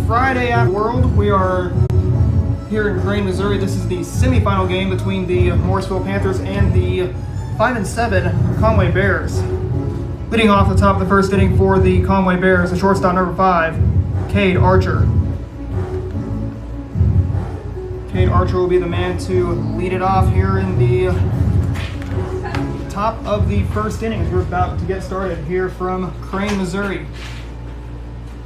Friday at World. We are here in Crane, Missouri. This is the semifinal game between the Morrisville Panthers and the 5-7 Conway Bears. Leading off the top of the first inning for the Conway Bears, the shortstop number 5, Cade Archer. Cade Archer will be the man to lead it off here in the top of the first inning as we're about to get started here from Crane, Missouri.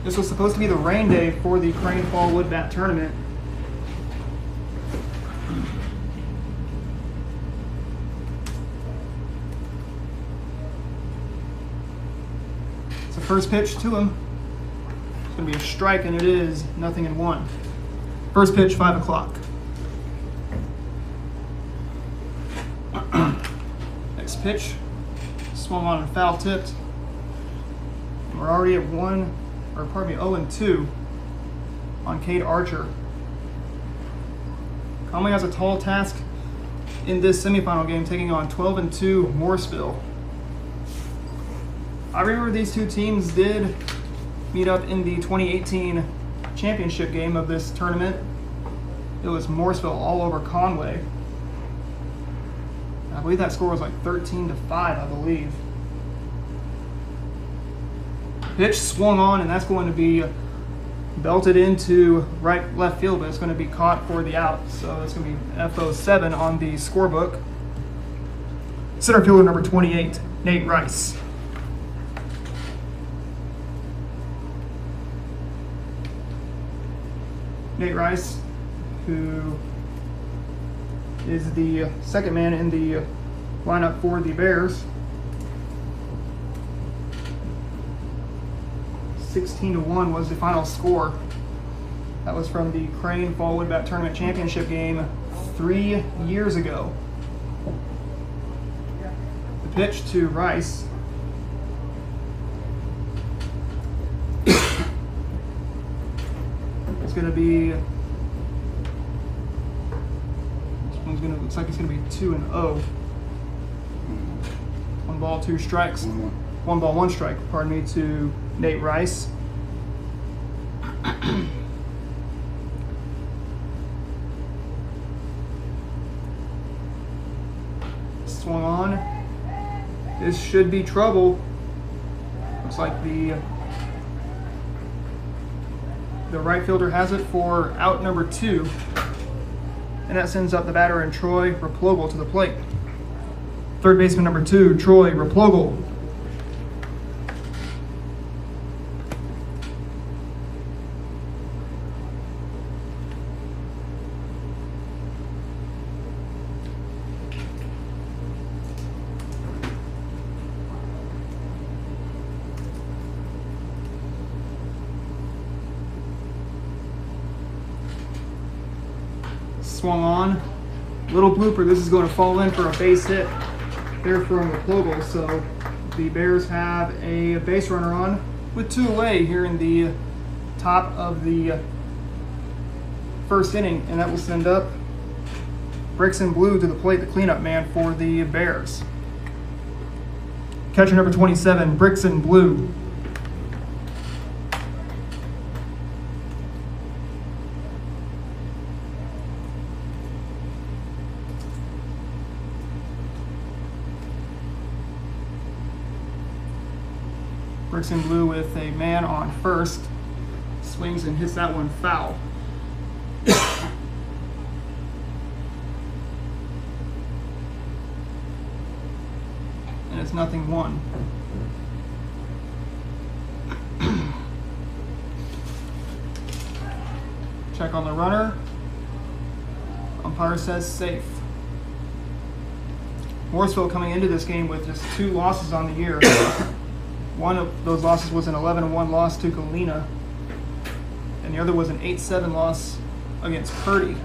This was supposed to be the rain day for the Crane Fall Wood Bat Tournament. It's the first pitch to him. It's going to be a strike, and it is 0-1. First pitch, 5 o'clock. Next pitch, swung on and foul tipped. We're already at 0-2 on Cade Archer. Conway has a tall task in this semifinal game, taking on 12-2 Morrisville. I remember these two teams did meet up in the 2018 championship game of this tournament. It was Morrisville all over Conway. I believe that score was like 13-5, I believe. Pitch swung on, and that's going to be belted into right left field, but it's going to be caught for the out. So it's going to be FO7 on the scorebook. Center fielder number 28, Nate Rice. Nate Rice, who is the second man in the lineup for the Bears. 16-1 was the final score. That was from the Crane Fall Wood Bat Tournament Championship game 3 years ago. The pitch to Rice. It's going to be. Looks like it's going to be 2-0. 1 ball, 2 strikes. 1 ball, 1 strike, pardon me, to Nate Rice. Swung on. This should be trouble. Looks like the right fielder has it for out number 2. And that sends up the batter in Troy Replogle to the plate. Third baseman number 2, Troy Replogle. Swung on. Little blooper, this is going to fall in for a base hit there from Replogle. So the Bears have a base runner on with 2 away here in the top of the first inning, and that will send up Brixton Blue to the plate, the cleanup man for the Bears. Catcher number 27, Brixton Blue. Brixton Blue with a man on first. Swings and hits that one foul. And it's 0-1. Check on the runner. Umpire says safe. Morrisville coming into this game with just 2 losses on the year. One of those losses was an 11-1 loss to Galena, and the other was an 8-7 loss against Purdy.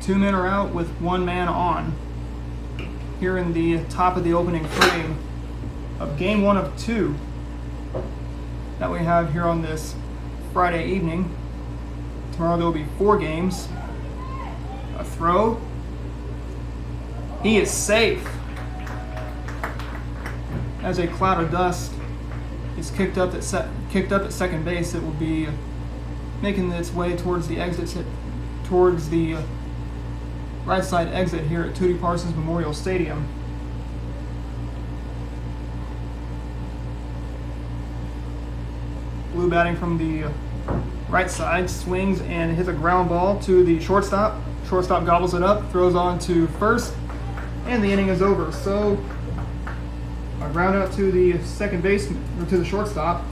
Two men are out with 1 man on here in the top of the opening frame of game 1 of 2 that we have here on this Friday evening. Tomorrow there will be 4 games. A throw. He is safe. as a cloud of dust is kicked up at second base, it will be making its way towards the exit, towards the right side exit here at Tootie Parsons Memorial Stadium. Blue batting from the right side, swings and hits a ground ball to the shortstop. Shortstop gobbles it up, throws on to first, and the inning is over. So a ground out to the second baseman, or to the shortstop.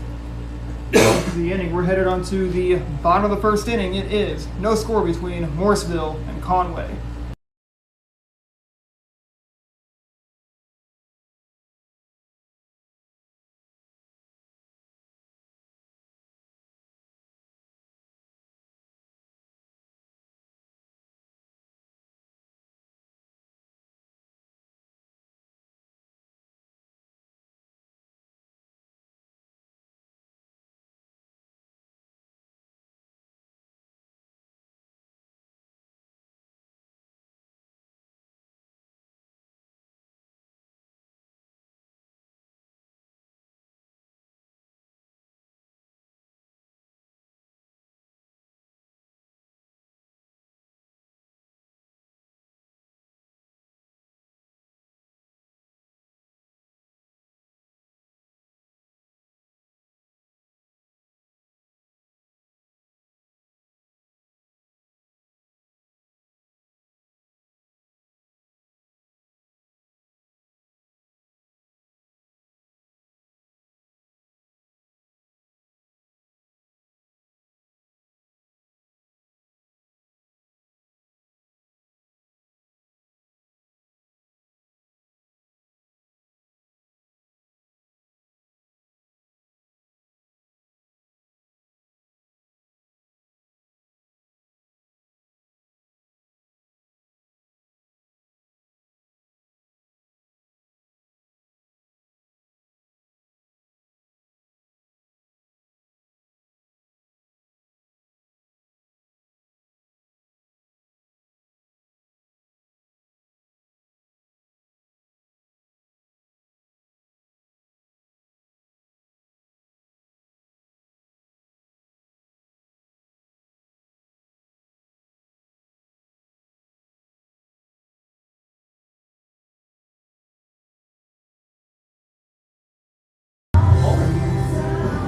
The inning, we're headed on to the bottom of the first inning. It is no score between Morrisville and Conway.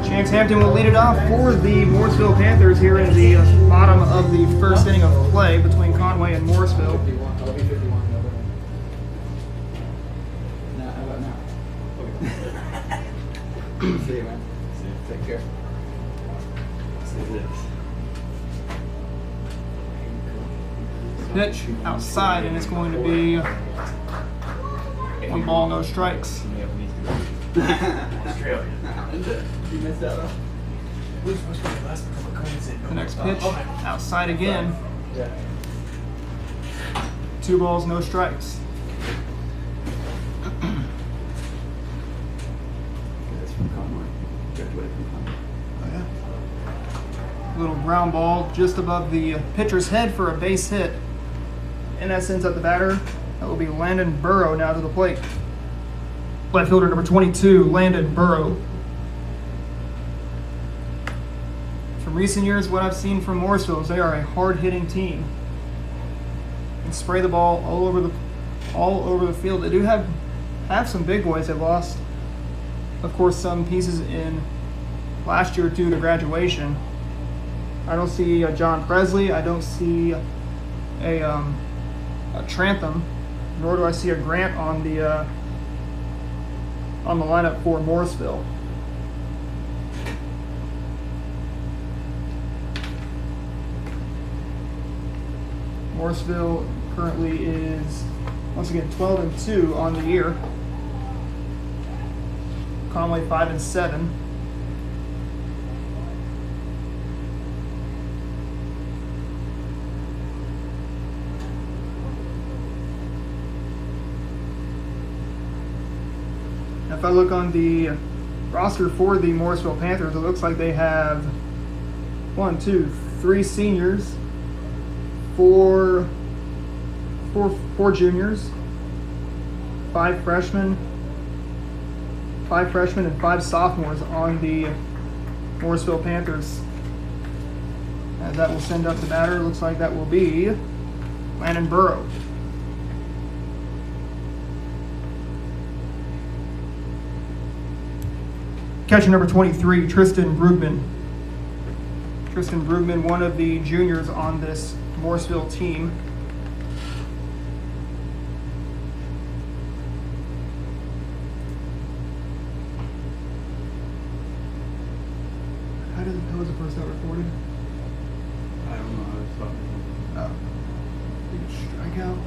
Chance Hampton will lead it off for the Morrisville Panthers here in the bottom of the first inning of play between Conway and Morrisville. See you, man. See you. Take care. Pitch outside, and it's going to be 1 ball, no strikes. Australia. You missed out. The next pitch outside again. 2 balls, no strikes. That's from Conway. Graduated from Conway. Oh, yeah. Little ground ball just above the pitcher's head for a base hit. In essence, at the batter, that will be Landon Burrow now to the plate. Left fielder number 22, Landon Burrow. From recent years, what I've seen from Morrisville is they are a hard-hitting team and spray the ball all over the field. They do have some big boys. They lost, of course, some pieces in last year due to graduation. I don't see John Presley. I don't see a Trantham, nor do I see a Grant on the lineup for Morrisville. Morrisville currently is, once again, 12-2 on the year. Conway 5-7. If I look on the roster for the Morrisville Panthers, it looks like they have 3 seniors, four juniors, 5 freshmen, 5 freshmen and 5 sophomores on the Morrisville Panthers. As that will send up the batter, looks like that will be Landon Burrow. Catcher number 23, Tristan Brookman. Tristan Brookman, one of the juniors on this Morrisville team. How was the first out recorded? I don't know how to stop it. Oh. Big strikeout.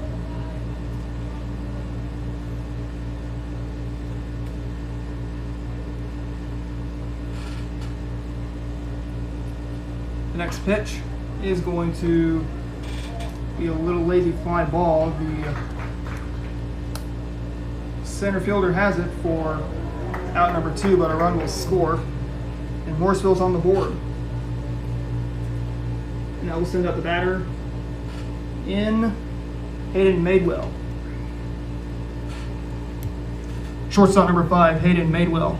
The next pitch is going to be a little lazy fly ball. The center fielder has it for out number 2, but a run will score. And Morrisville's on the board. And that will send up the batter in Hayden Madewell. Shortstop number 5, Hayden Madewell.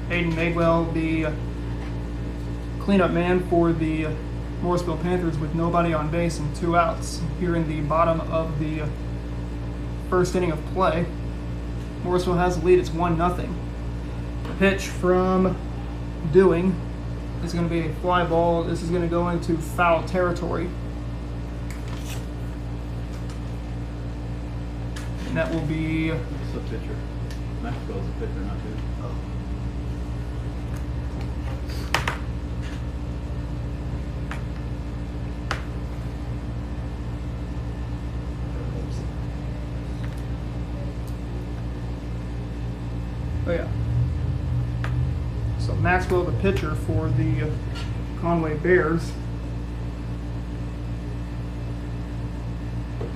Hayden Madewell, the cleanup man for the Morrisville Panthers with nobody on base and 2 outs here in the bottom of the first inning of play. Morrisville has the lead, it's 1-0. The pitch from Dewing is going to be a fly ball. This is going to go into foul territory. And that will be... It's a pitcher. Maxwell's a pitcher, not two. Oh yeah. So Maxwell, the pitcher for the Conway Bears.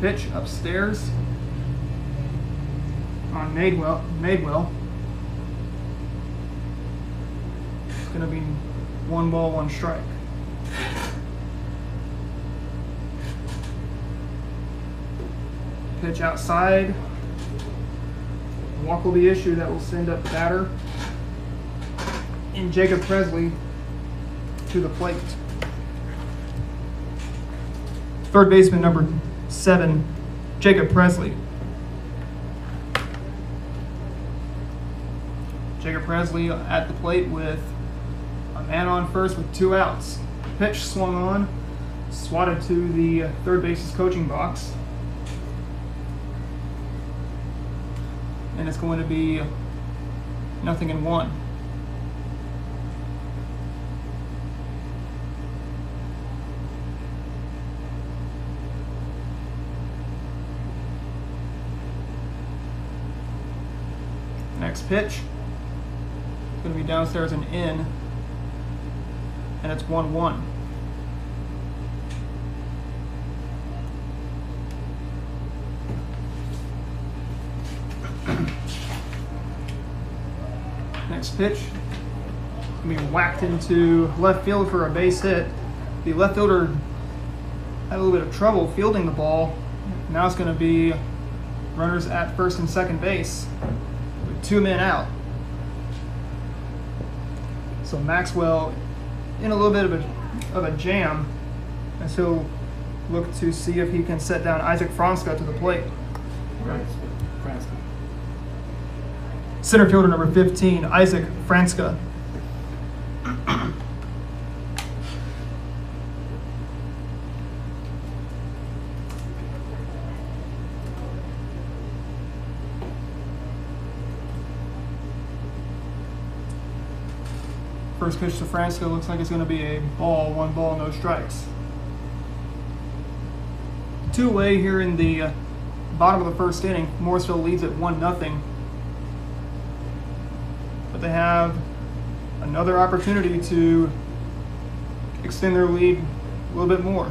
Pitch upstairs on Madewell. It's going to be 1 ball, 1 strike. Pitch outside. Walk will be issued. That will send up the batter in Jacob Presley to the plate. Third baseman number 7, Jacob Presley. Jacob Presley at the plate with a man on first with 2 outs. Pitch swung on, swatted to the third base's coaching box. And it's going to be 0-1. Next pitch, going to be downstairs and in, and it's 1-1. Next pitch, going to be whacked into left field for a base hit. The left fielder had a little bit of trouble fielding the ball. Now it's going to be runners at first and second base with 2 men out. So Maxwell in a little bit of a jam as he'll look to see if he can set down Isaac Franska to the plate. Franska. Center fielder number 15, Isaac Franska. First pitch to Franska looks like it's going to be a ball, 1 ball, no strikes. 2-away here in the bottom of the first inning. Morrisville leads at 1-0. But they have another opportunity to extend their lead a little bit more.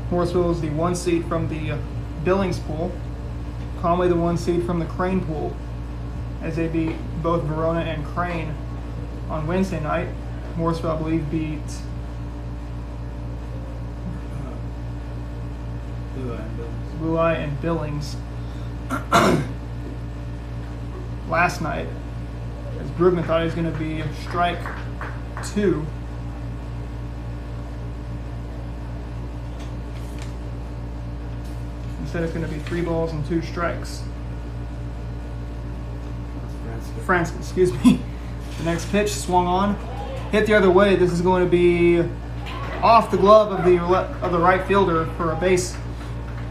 Morrisville is the 1 seed from the Billings pool. Conway the 1 seed from the Crane pool, as they beat both Verona and Crane on Wednesday night. Morrisville, I believe, beat Blue Eye and Billings. Blue Eye and Billings last night, as Brookman thought he was going to be strike 2. Instead, it's going to be 3 balls and 2 strikes. France, excuse me. The next pitch swung on, hit the other way. This is going to be off the glove of the right fielder for a base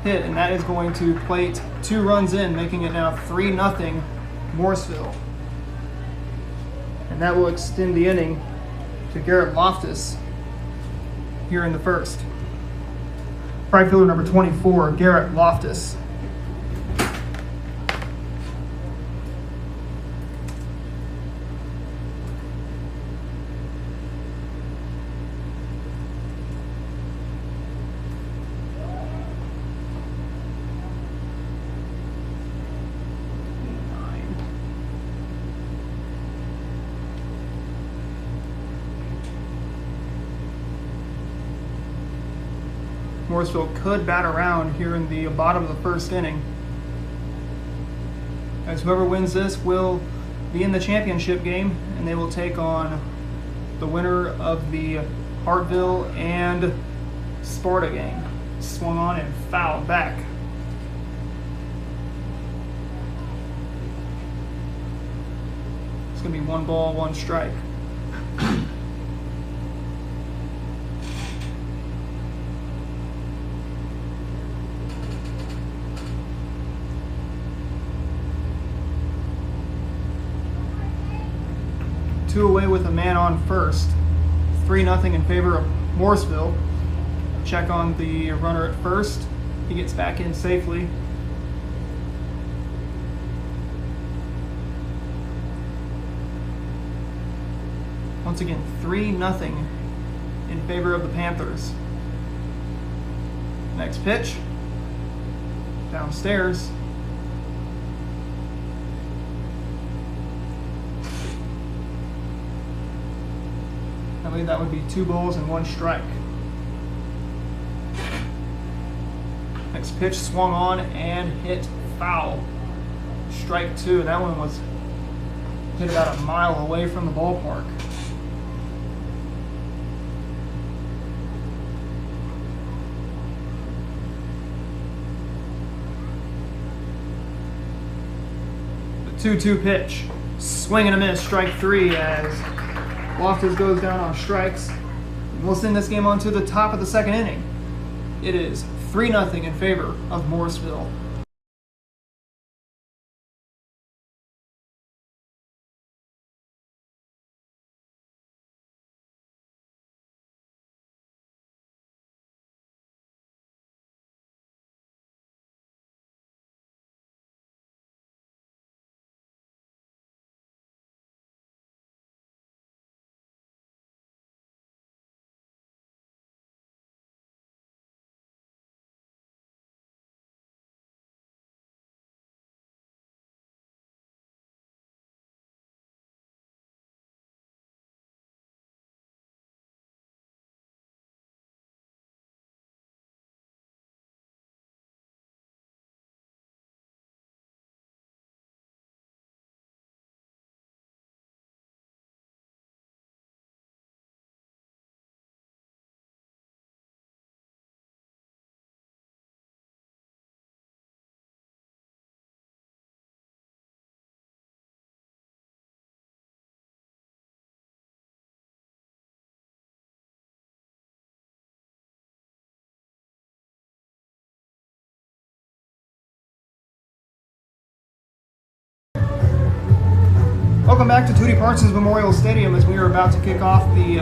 hit, and that is going to plate 2 runs in, making it now 3-0 Morrisville. And that will extend the inning to Garrett Loftus here in the first. Right fielder number 24, Garrett Loftus. Morrisville could bat around here in the bottom of the first inning, as whoever wins this will be in the championship game, and they will take on the winner of the Hartville and Sparta game. Swung on and fouled back. It's going to be 1 ball, 1 strike. Two away with a man on first. 3-0 in favor of Morrisville. Check on the runner at first. He gets back in safely. Once again, 3-0 in favor of the Panthers. Next pitch. Downstairs. I believe that would be 2 balls and 1 strike. Next pitch swung on and hit foul. Strike 2. That one was hit about a mile away from the ballpark. The 2-2 pitch. Swing and a miss. Strike 3 as Loftus goes down on strikes. We'll send this game on to the top of the second inning. It is 3-0 in favor of Morrisville. Welcome back to Tootie Parsons Memorial Stadium as we are about to kick off the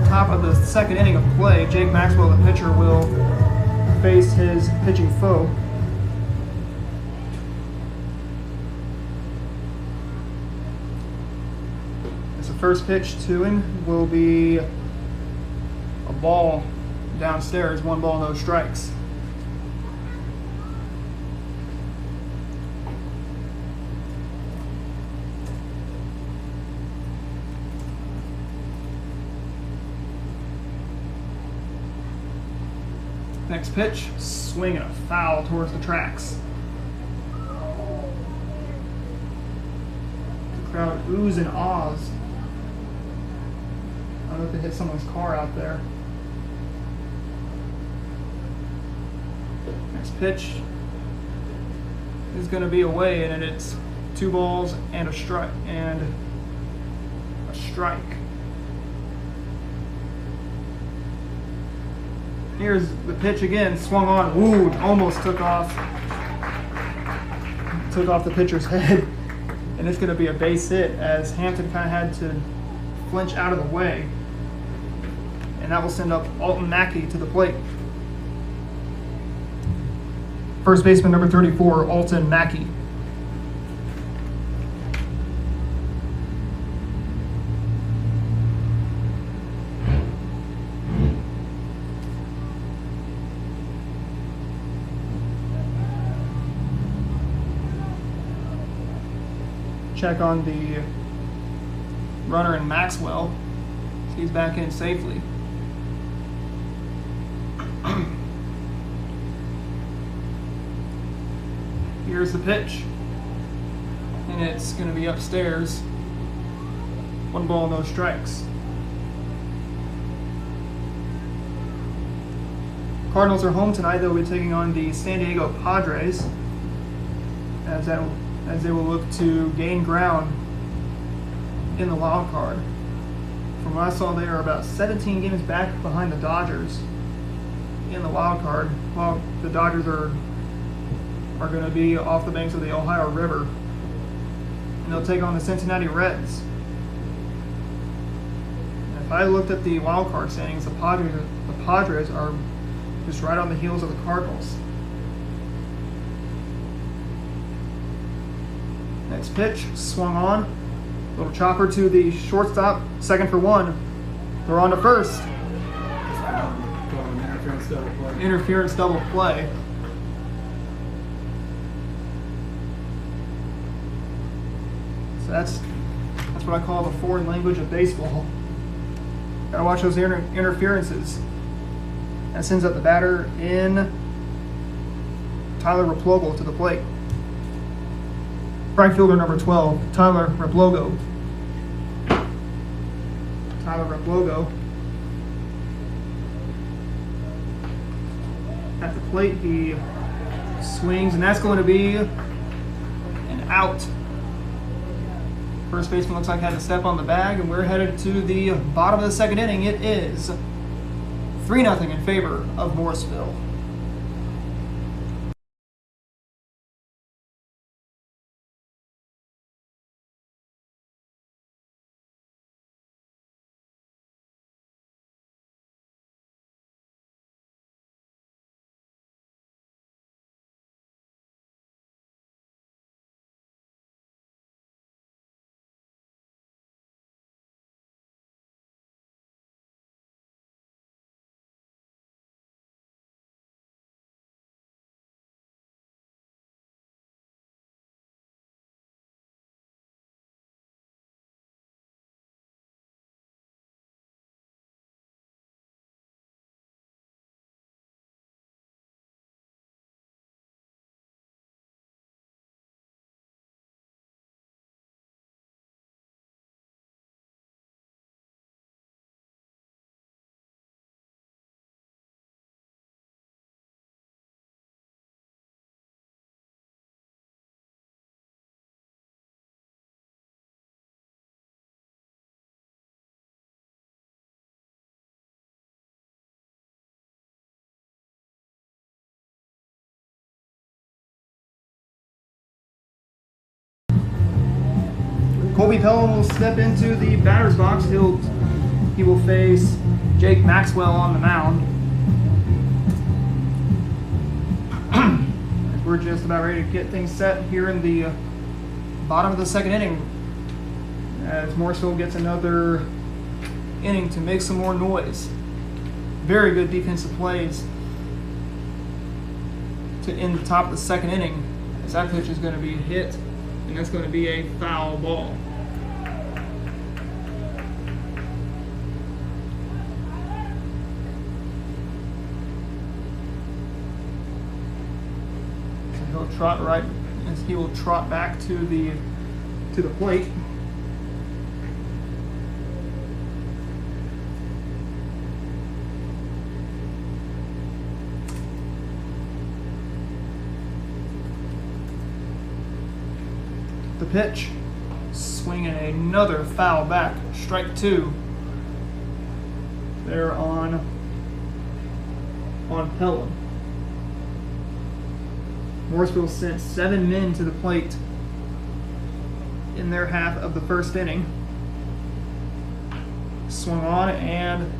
top of the second inning of play. Jake Maxwell, the pitcher, will face his pitching foe. As the first pitch to him will be a ball downstairs, 1 ball, no strikes. Next pitch, swing and a foul towards the tracks. The crowd oohs and ahs. I don't know if they hit someone's car out there. Next pitch is going to be away, and it's 2 balls and a strike. Here's the pitch again, swung on. Ooh, almost took off the pitcher's head, and it's going to be a base hit as Hampton kind of had to flinch out of the way, and that will send up Alton Mackey to the plate. First baseman number 34, Alton Mackey. Check on the runner in Maxwell. He's back in safely. Here's the pitch, and it's going to be upstairs. 1 ball, no strikes. Cardinals are home tonight. They'll be taking on the San Diego Padres as they will look to gain ground in the wild card. From what I saw, they are about 17 games back behind the Dodgers in the wild card, while the Dodgers are going to be off the banks of the Ohio River, and they'll take on the Cincinnati Reds. If I looked at the wild card standings, the Padres are just right on the heels of the Cardinals. Next pitch, swung on. Little chopper to the shortstop, second for 1. They're on to first. Interference double play. So that's what I call the foreign language of baseball. Gotta watch those interferences. That sends up the batter in Tyler Replogle to the plate. Right fielder number 12, Tyler Replogle. At the plate, he swings, and that's going to be an out. First baseman looks like had to step on the bag, and we're headed to the bottom of the second inning. It is 3-0 in favor of Morrisville. Colby Pelham will step into the batter's box. He will face Jake Maxwell on the mound. We're just about ready to get things set here in the bottom of the second inning, as Morrisville gets another inning to make some more noise. Very good defensive plays to end the top of the second inning, as that pitch is going to be hit, and that's going to be a foul ball. he will trot back to the plate. The pitch, swinging another foul back, strike 2. They're on Pelham. Morrisville sent 7 men to the plate in their half of the first inning. Swung on and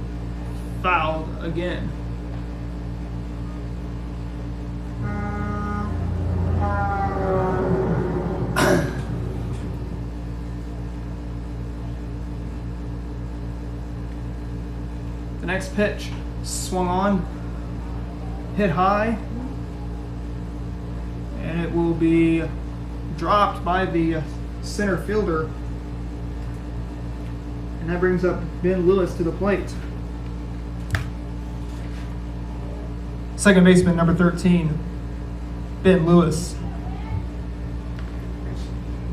fouled again. The next pitch, swung on, hit high, and it will be dropped by the center fielder. And that brings up Ben Lewis to the plate. Second baseman, number 13, Ben Lewis.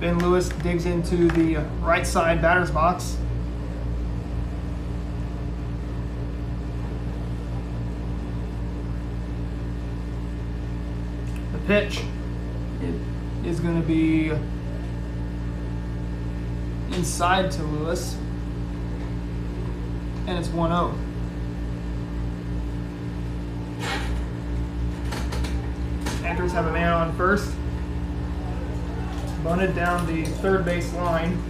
Ben Lewis digs into the right side batter's box. The pitch is going to be inside to Lewis, and it's 1-0. Panthers have a man on first. Bunted down the third base line,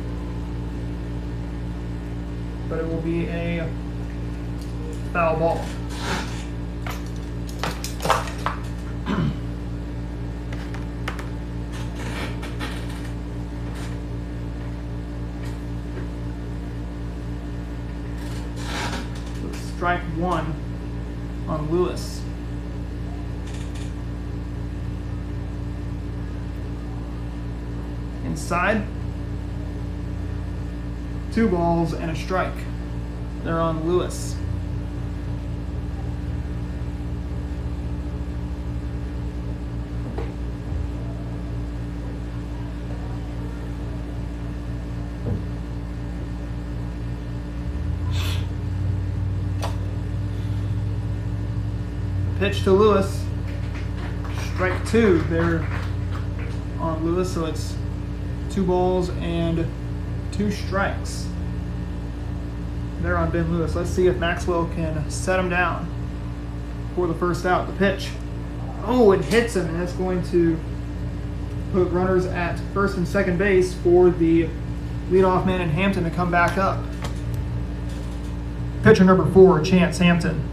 but it will be a foul ball. Strike 1 on Lewis. Inside, 2 balls and a strike. They're on Lewis. Pitch to Lewis. Strike 2 there on Lewis, so it's 2 balls and 2 strikes. There on Ben Lewis. Let's see if Maxwell can set him down for the first out. The pitch. Oh, it hits him, and that's going to put runners at first and second base for the leadoff man in Hampton to come back up. Pitcher number 4, Chance Hampton.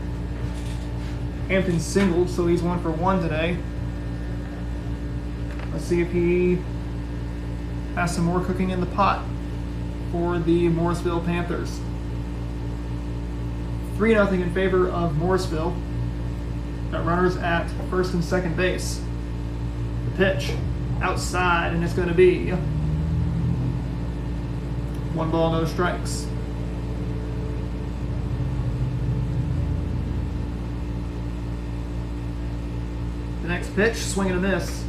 Hampton singled, so he's 1 for 1 today. Let's see if he has some more cooking in the pot for the Morrisville Panthers. 3-0 in favor of Morrisville. Got runners at first and second base. The pitch outside, and it's going to be 1 ball, no strikes. The next pitch, swing and a miss,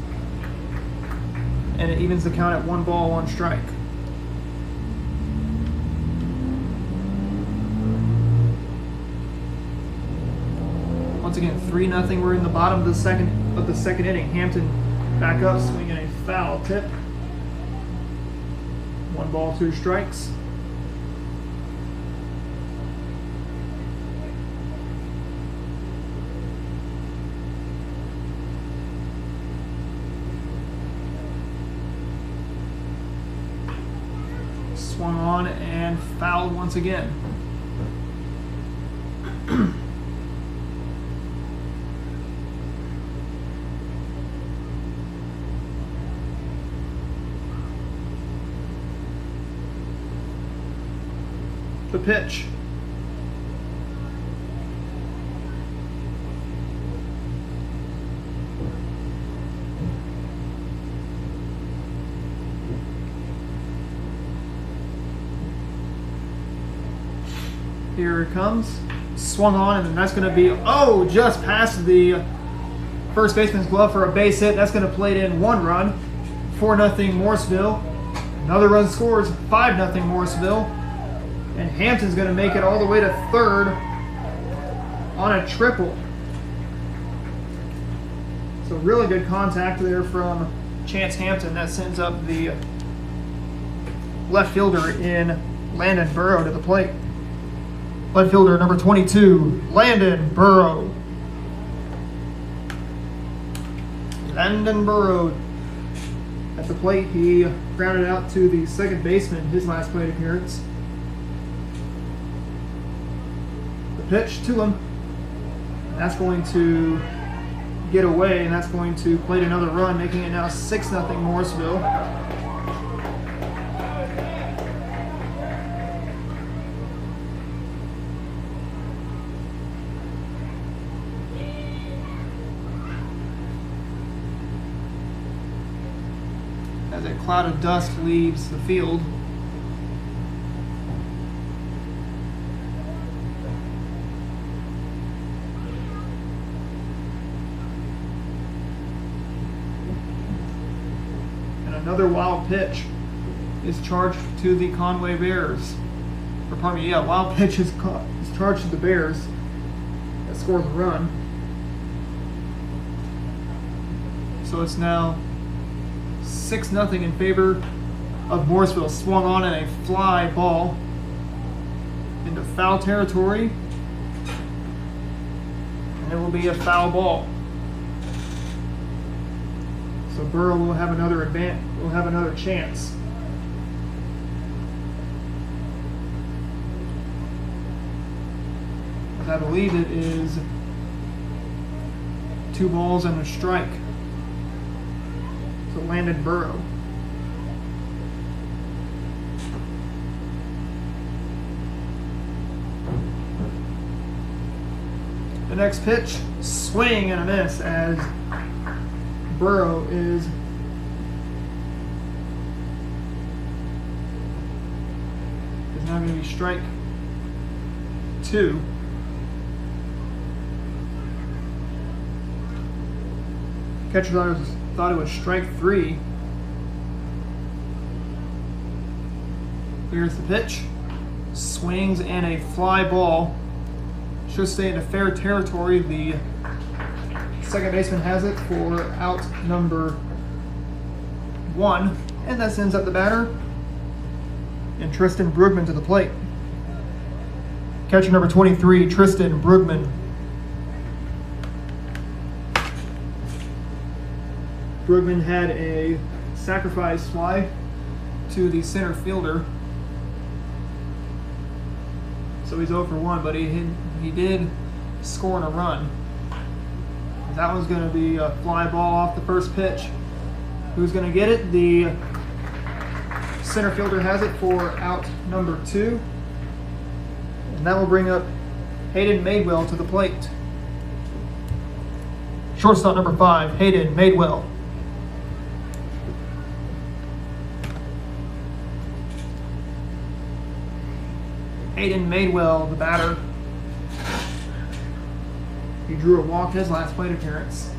and it evens the count at 1 ball, 1 strike. Once again, 3-0. We're in the bottom of the second inning. Hampton back up, swinging a foul tip. 1 ball, 2 strikes. Swung on and fouled once again. The pitch. Here it comes. Swung on, and that's going to be, just past the first baseman's glove for a base hit. That's going to plate in 1 run. 4-0 Morrisville. Another run scores, 5-0 Morrisville. And Hampton's going to make it all the way to third on a triple. So really good contact there from Chance Hampton. That sends up the left fielder in Landon Burrow to the plate. Left fielder number 22, Landon Burrow. Landon Burrow at the plate. He grounded out to the second baseman his last plate appearance. The pitch to him. That's going to get away, and that's going to plate another run, making it now 6-0 Morrisville. As a cloud of dust leaves the field. And another wild pitch is charged to the Conway Bears. Or pardon me, yeah, wild pitch is charged to the Bears. That scores a run. So it's now 6-0 in favor of Morrisville. Swung on in a fly ball into foul territory, and it will be a foul ball. So Burrow will have another chance. I believe it is 2 balls and a strike. So Landon Burrow. The next pitch, swing and a miss as Burrow is now going to be strike 2. Catcher thought it was strike 3. Here's the pitch. Swings and a fly ball. Should stay in a fair territory. The second baseman has it for out number 1. And that sends up the batter. And Tristan Brookman to the plate. Catcher number 23, Tristan Brookman. Brookman had a sacrifice fly to the center fielder. So he's 0 for 1, but he did score in a run. That one's going to be a fly ball off the first pitch. Who's going to get it? The center fielder has it for out number 2. And that will bring up Hayden Madewell to the plate. Shortstop number 5, Hayden Madewell. Hayden Madewell, the batter. He drew a walk his last plate appearance.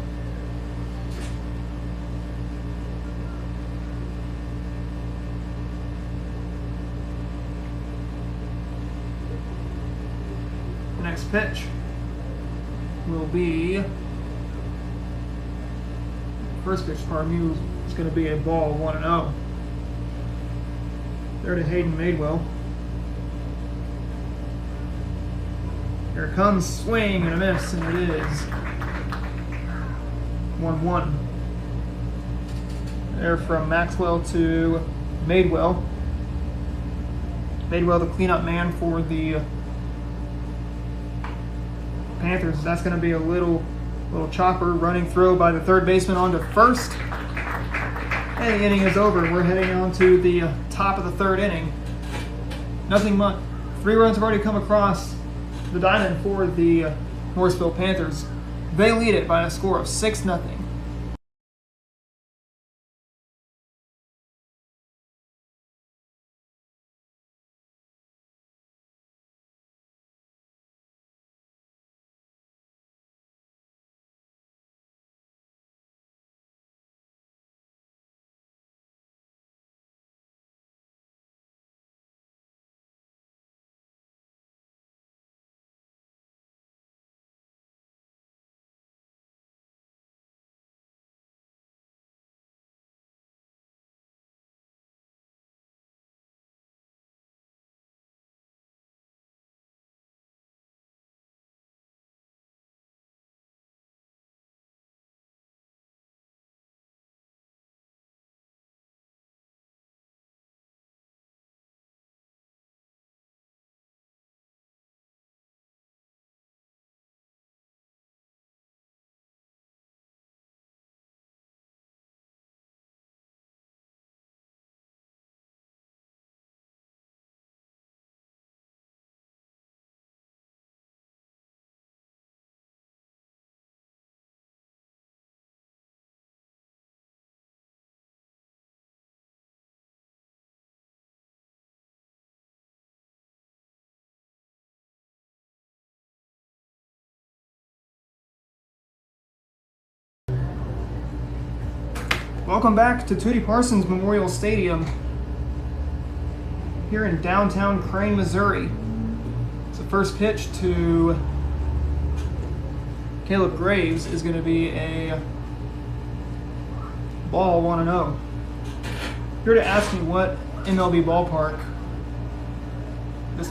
The next pitch will be, first pitch, pardon me, is going to be a ball 1-0. There to Hayden Madewell. Here comes swing and a miss, and it is 1-1. There from Maxwell to Madewell. Madewell, the cleanup man for the Panthers. That's going to be a little chopper running throw by the third baseman onto first. And the inning is over. We're heading on to the top of the third inning. Nothing much. 3 runs have already come across the diamond for the Morrisville Panthers. They lead it by a score of 6-0. Welcome back to Tootie Parsons Memorial Stadium here in downtown Crane, Missouri. So first pitch to Caleb Graves is going to be a ball 1-0. If you're to ask me what MLB ballpark this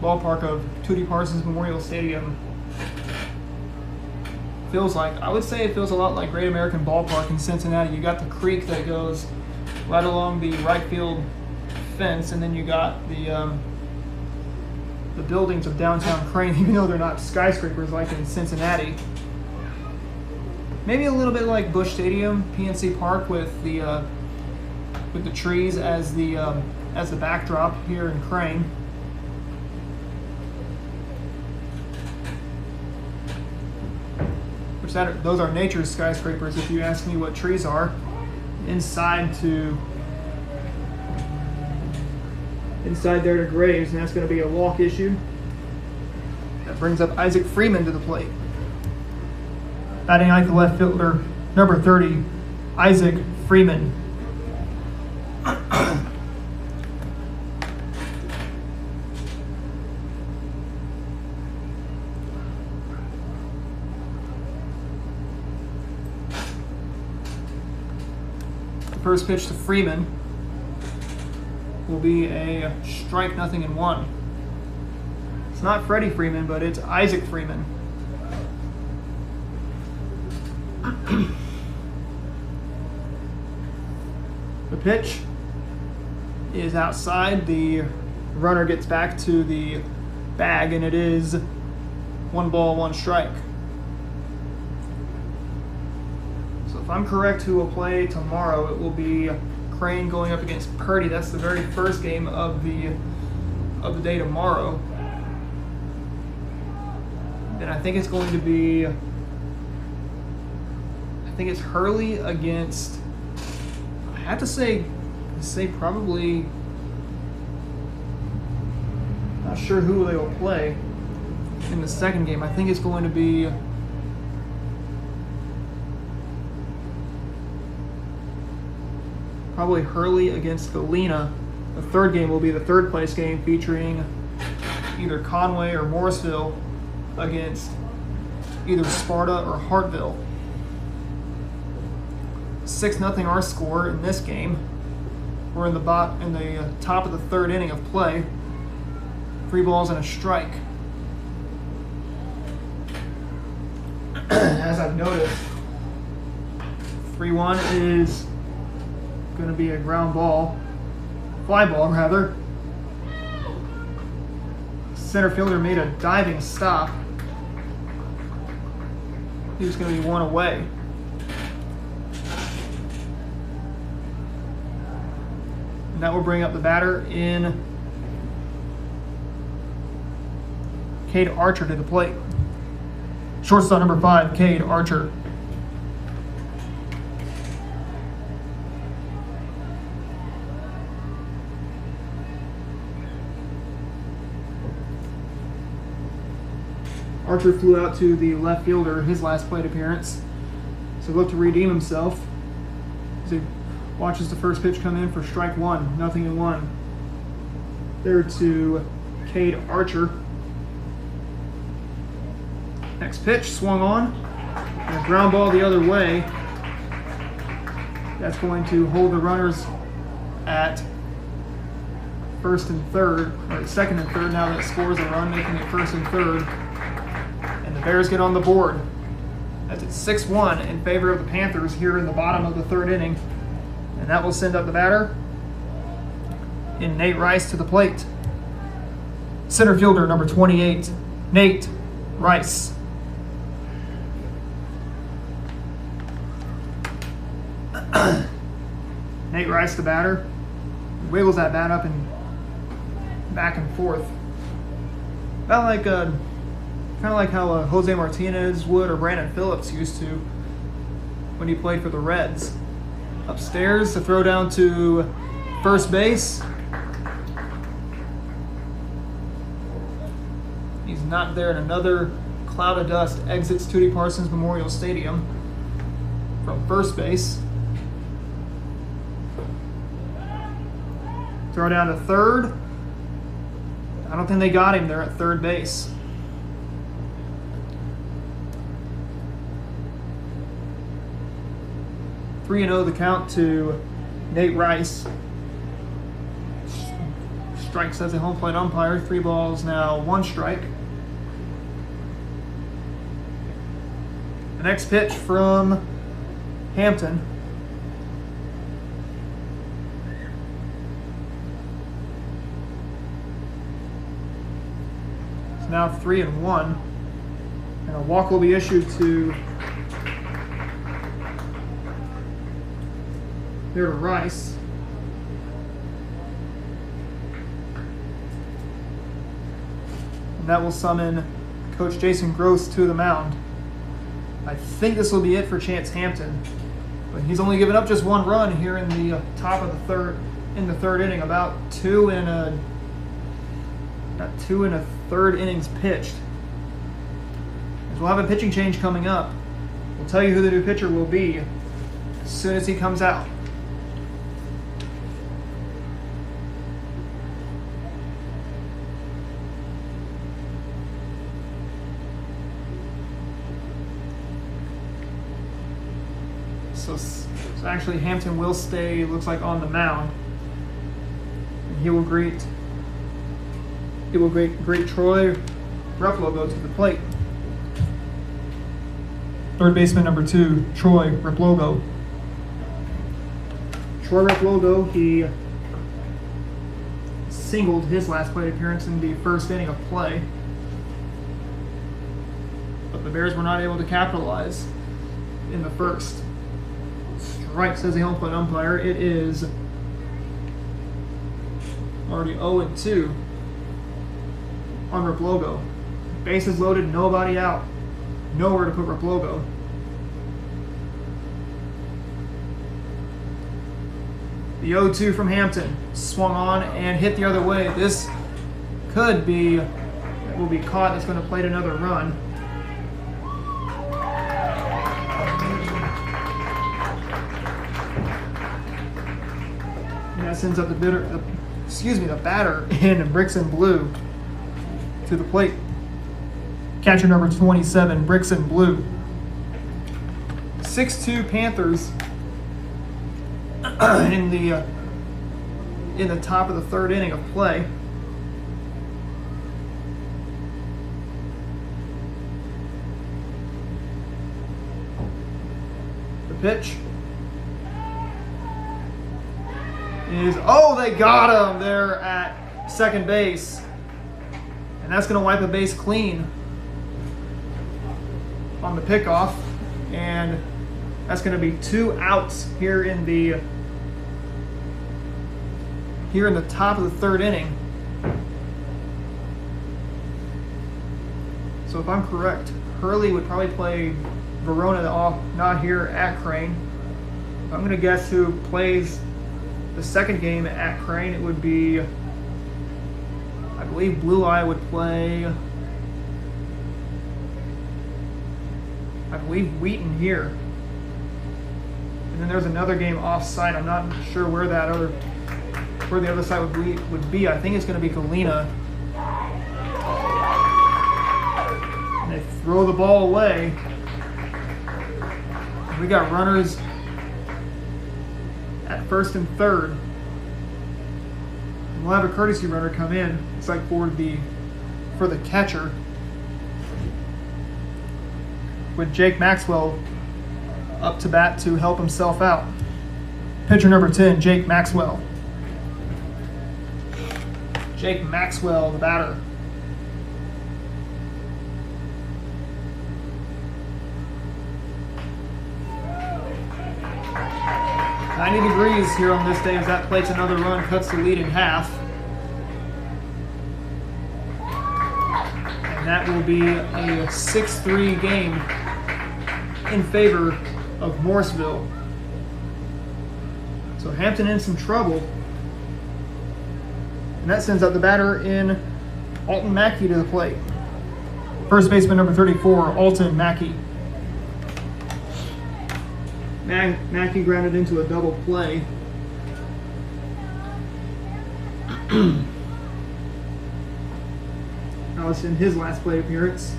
ballpark of Tootie Parsons Memorial Stadium feels like, I would say it feels a lot like Great American Ballpark in Cincinnati. You got the creek that goes right along the right field fence, and then you got the buildings of downtown Crane, even though they're not skyscrapers like in Cincinnati. Maybe a little bit like Busch Stadium, PNC Park, with the trees as the backdrop here in Crane. Those are nature's skyscrapers, if you ask me what trees are. Inside there to Graves, and that's going to be a walk issue. That brings up Isaac Freeman to the plate. Batting ninth, the left fielder, number 30, Isaac Freeman. First pitch to Freeman will be a strike, 0-1. It's not Freddie Freeman, but it's Isaac Freeman. The pitch is outside. The runner gets back to the bag, and it is 1 ball, 1 strike. If I'm correct, who will play tomorrow, it will be Crane going up against Purdy. That's the very first game of the day tomorrow. Then I think it's going to be, I think it's Hurley against, I have to say probably, not sure who they will play in the second game. I think it's going to be probably Hurley against Galena. The third game will be the third place game, featuring either Conway or Morrisville against either Sparta or Hartville. 6-0 our score in this game. We're in the top of the third inning of play. 3 balls and a strike. As I've noticed, 3-1 is going to be a ground ball, fly ball rather. Center fielder made a diving stop. He was going to be 1 away. And that will bring up the batter in Cade Archer to the plate. Shortstop number 5, Cade Archer. Archer flew out to the left fielder, his last plate appearance. So look to redeem himself as he watches the first pitch come in for strike 1, 0-1. There to Cade Archer. Next pitch swung on, and a ground ball the other way. That's going to hold the runners at first and third, or second and third. Now that scores a run, making it first and third. And the Bears get on the board. That's at 6-1 in favor of the Panthers here in the bottom of the third inning. And that will send up the batter in Nate Rice to the plate. Center fielder number 28, Nate Rice. Nate Rice, the batter, wiggles that bat up and back and forth. About like kind of like how Jose Martinez would, or Brandon Phillips used to when he played for the Reds. Upstairs, the throw down to first base. He's not there, and another cloud of dust exits Tootie Parsons Memorial Stadium. from first base. Throw down to third. I don't think they got him there at third base. Three and 0 the count to Nate Rice. Strikes as a home plate umpire. 3 balls now, 1 strike. The next pitch from Hampton. It's now 3 and 1. And a walk will be issued to Rice. And that will summon Coach Jason Gross to the mound. I think this will be it for Chance Hampton, but he's only given up just 1 run here in the top of the third inning. About 2 and a third innings pitched. As we'll have a pitching change coming up. We'll tell you who the new pitcher will be as soon as he comes out. So actually Hampton will stay, looks like, on the mound. And he will greet Troy Replogo to the plate. Third baseman number 2, Troy Replogo. Troy Replogo, he singled his last plate appearance in the first inning of play. But the Bears were not able to capitalize in the first. Strikes as a home plate umpire. It is already 0-2 on Replogo. Bases loaded, nobody out. Nowhere to put Replogo. The 0-2 from Hampton. Swung on and hit the other way. This will be caught. It's going to plate another run. And that sends up the batter in bricks and blue to the plate. Catcher number 27, bricks and blue. 6-2 Panthers in the top of the third inning of play. The pitch is, they got him there at second base. And that's going to wipe a base clean on the pickoff. And that's going to be 2 outs here in the top of the third inning. So if I'm correct, Hurley would probably play Verona off, not here at Crane. I'm going to guess who plays the second game at Crane. It would be, I believe Blue Eye would play, I believe, Wheaton here. And then there's another game off-site. I'm not sure where the other side would be. I think it's going to be Galena. And they throw the ball away. We got runners at first and third. And we'll have a courtesy runner come in. It's like for the catcher, with Jake Maxwell up to bat to help himself out. Pitcher number 10, Jake Maxwell. Jake Maxwell, the batter. .90 degrees here on this day as that plates another run, cuts the lead in half. And that will be a 6-3 game in favor of Morrisville. So Hampton in some trouble. And that sends out the batter in Alton Mackey to the plate. First baseman number 34, Alton Mackey. Mackey grounded into a double play. That was in his last plate appearance.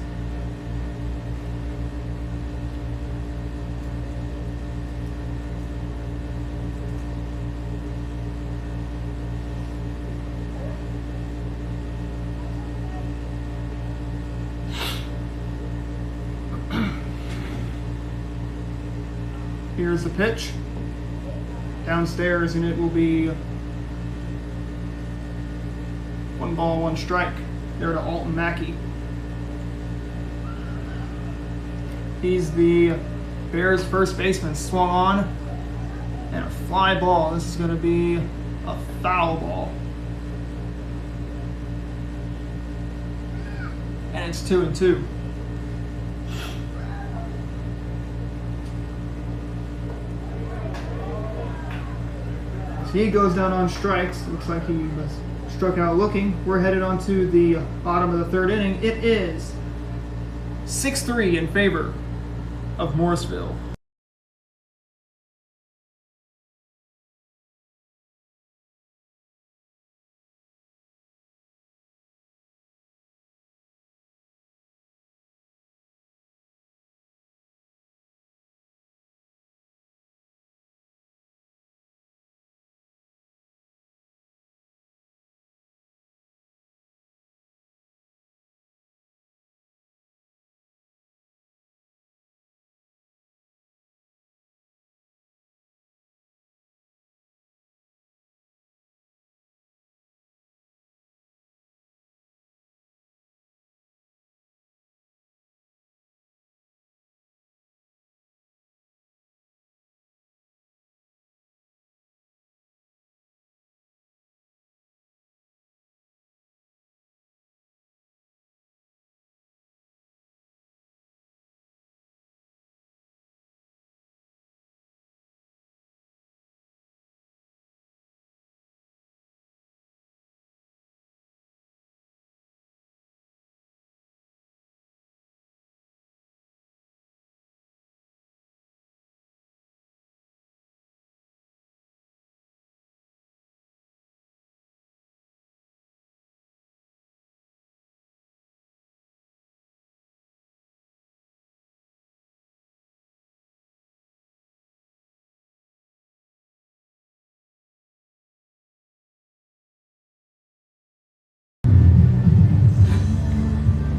Here's the pitch downstairs, and it will be 1 ball, 1 strike there to Alton Mackey. He's the Bears' first baseman. Swung on, and a fly ball. This is going to be a foul ball. And it's 2-2. So he goes down on strikes. Looks like he was struck out looking. We're headed on to the bottom of the 3rd inning. It is 6-3 in favor of Morrisville.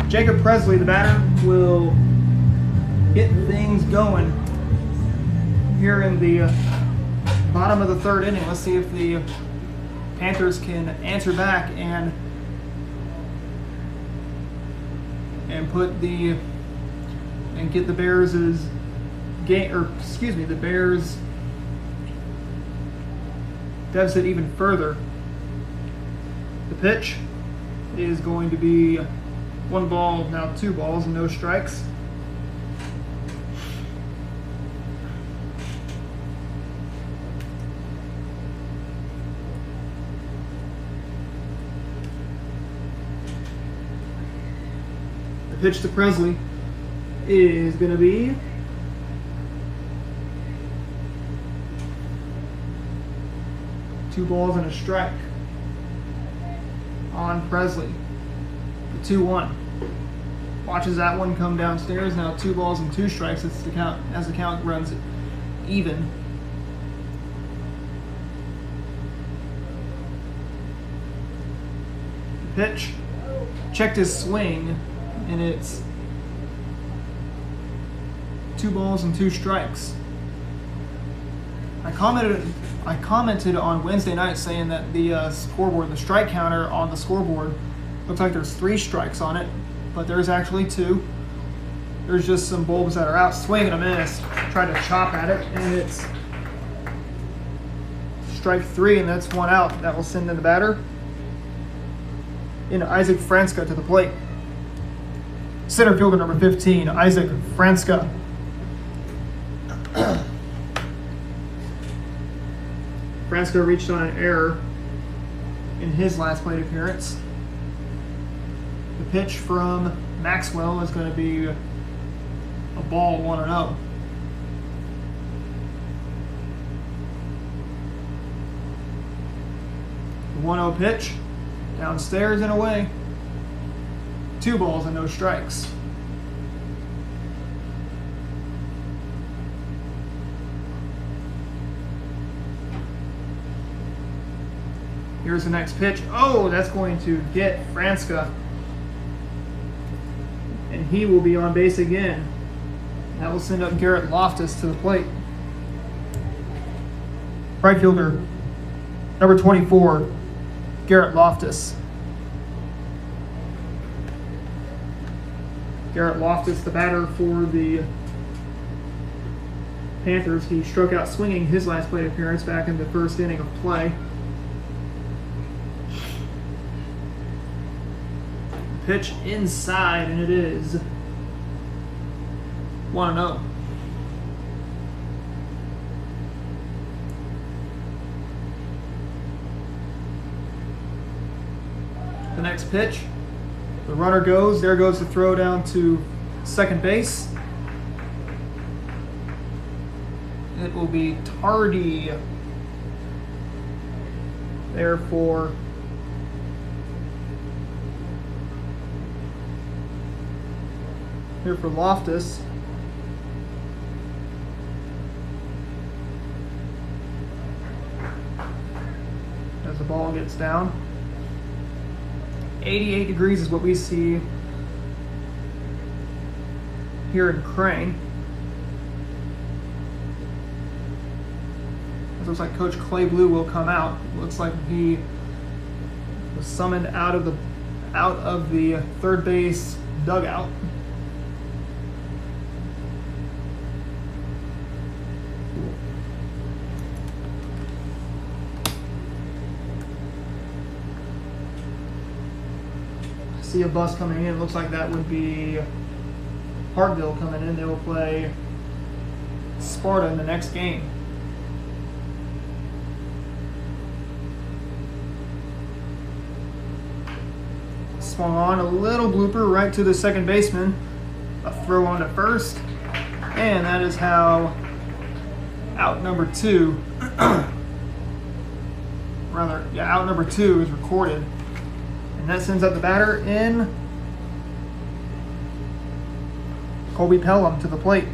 Jacob Presley, the batter, will get things going here in the bottom of the 3rd inning. Let's see if the Panthers can answer back and get the Bears' the Bears' deficit even further. The pitch is going to be 1 ball, now 2 balls, and no strikes. The pitch to Presley is going to be two balls and a strike on Presley. The 2-1. Watches that one come downstairs. Now 2 balls and 2 strikes. It's the count as the count runs even. The pitch checked his swing, and it's 2 balls and 2 strikes. I commented on Wednesday night saying that the scoreboard, the strike counter on the scoreboard, looks like there's 3 strikes on it, but there's actually 2. There's just some bulbs that are out. Swing and a miss. Tried to chop at it, and it's strike 3, and that's 1 out. That will send in the batter in Isaac Franska to the plate. Center fielder number 15, Isaac Franska. Franska reached on an error in his last plate appearance. The pitch from Maxwell is going to be a ball, 1-0. 1-0 pitch. Downstairs and away. 2 balls and no strikes. Here's the next pitch. Oh, that's going to get Franska. And he will be on base again. That will send up Garrett Loftus to the plate. Right fielder, number 24, Garrett Loftus. Garrett Loftus, the batter for the Panthers. He struck out swinging his last plate appearance back in the first inning of play. Pitch inside, and it is 1-0. The next pitch, the runner goes. There goes the throw down to second base. It will be Tardy there for Loftus. As the ball gets down. 88 degrees is what we see here in Crane. It looks like Coach Clay Blue will come out. Looks like he was summoned out of the third base dugout. See a bus coming in. Looks like that would be Hartville coming in. They will play Sparta in the next game. Swung on, a little blooper right to the second baseman. A throw on to first. And that is how out number 2, out number 2 is recorded. And that sends up the batter in Colby Pelham to the plate.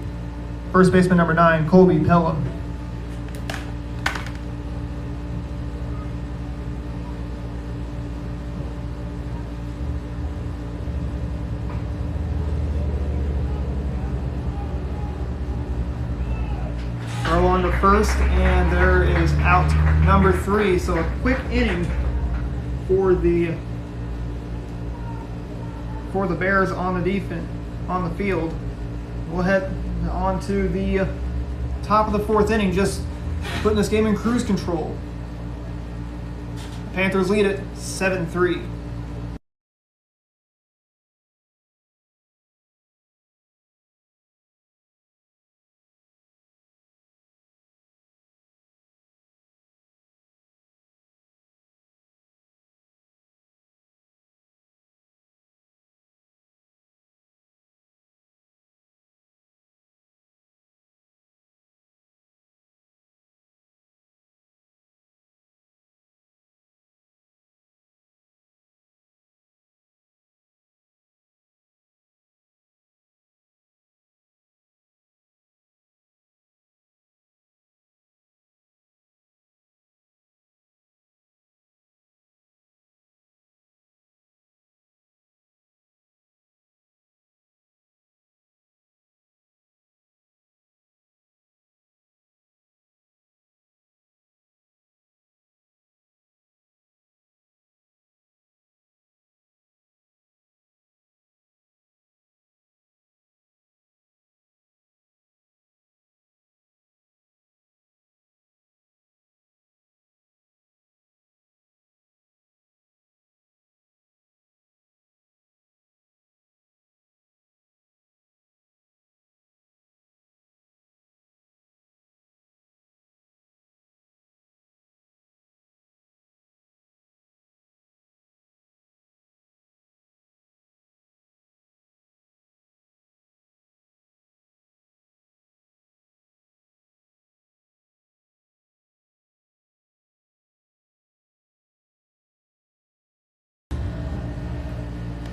First baseman number 9, Colby Pelham. Throw on to first, and there is out number 3. So a quick inning for the Bears on the field. We'll head on to the top of the 4th inning, just putting this game in cruise control. The Panthers lead it 7-3.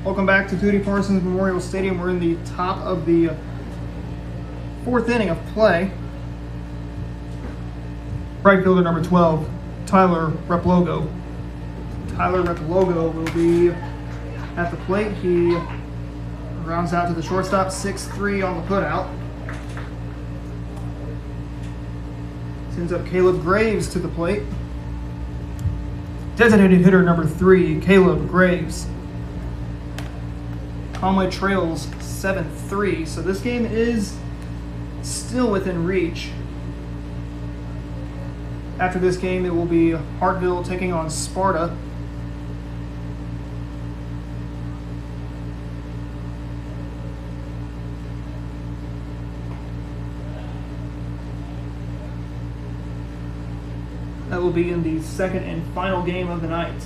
Welcome back to Tootie Parsons Memorial Stadium. We're in the top of the fourth inning of play. Right fielder number 12, Tyler Replogo. Tyler Replogo will be at the plate. He rounds out to the shortstop, 6-3 on the putout. Sends up Caleb Graves to the plate. Designated hitter number 3, Caleb Graves. Conway trails 7-3, so this game is still within reach. After this game, it will be Hartville taking on Sparta. That will be in the second and final game of the night.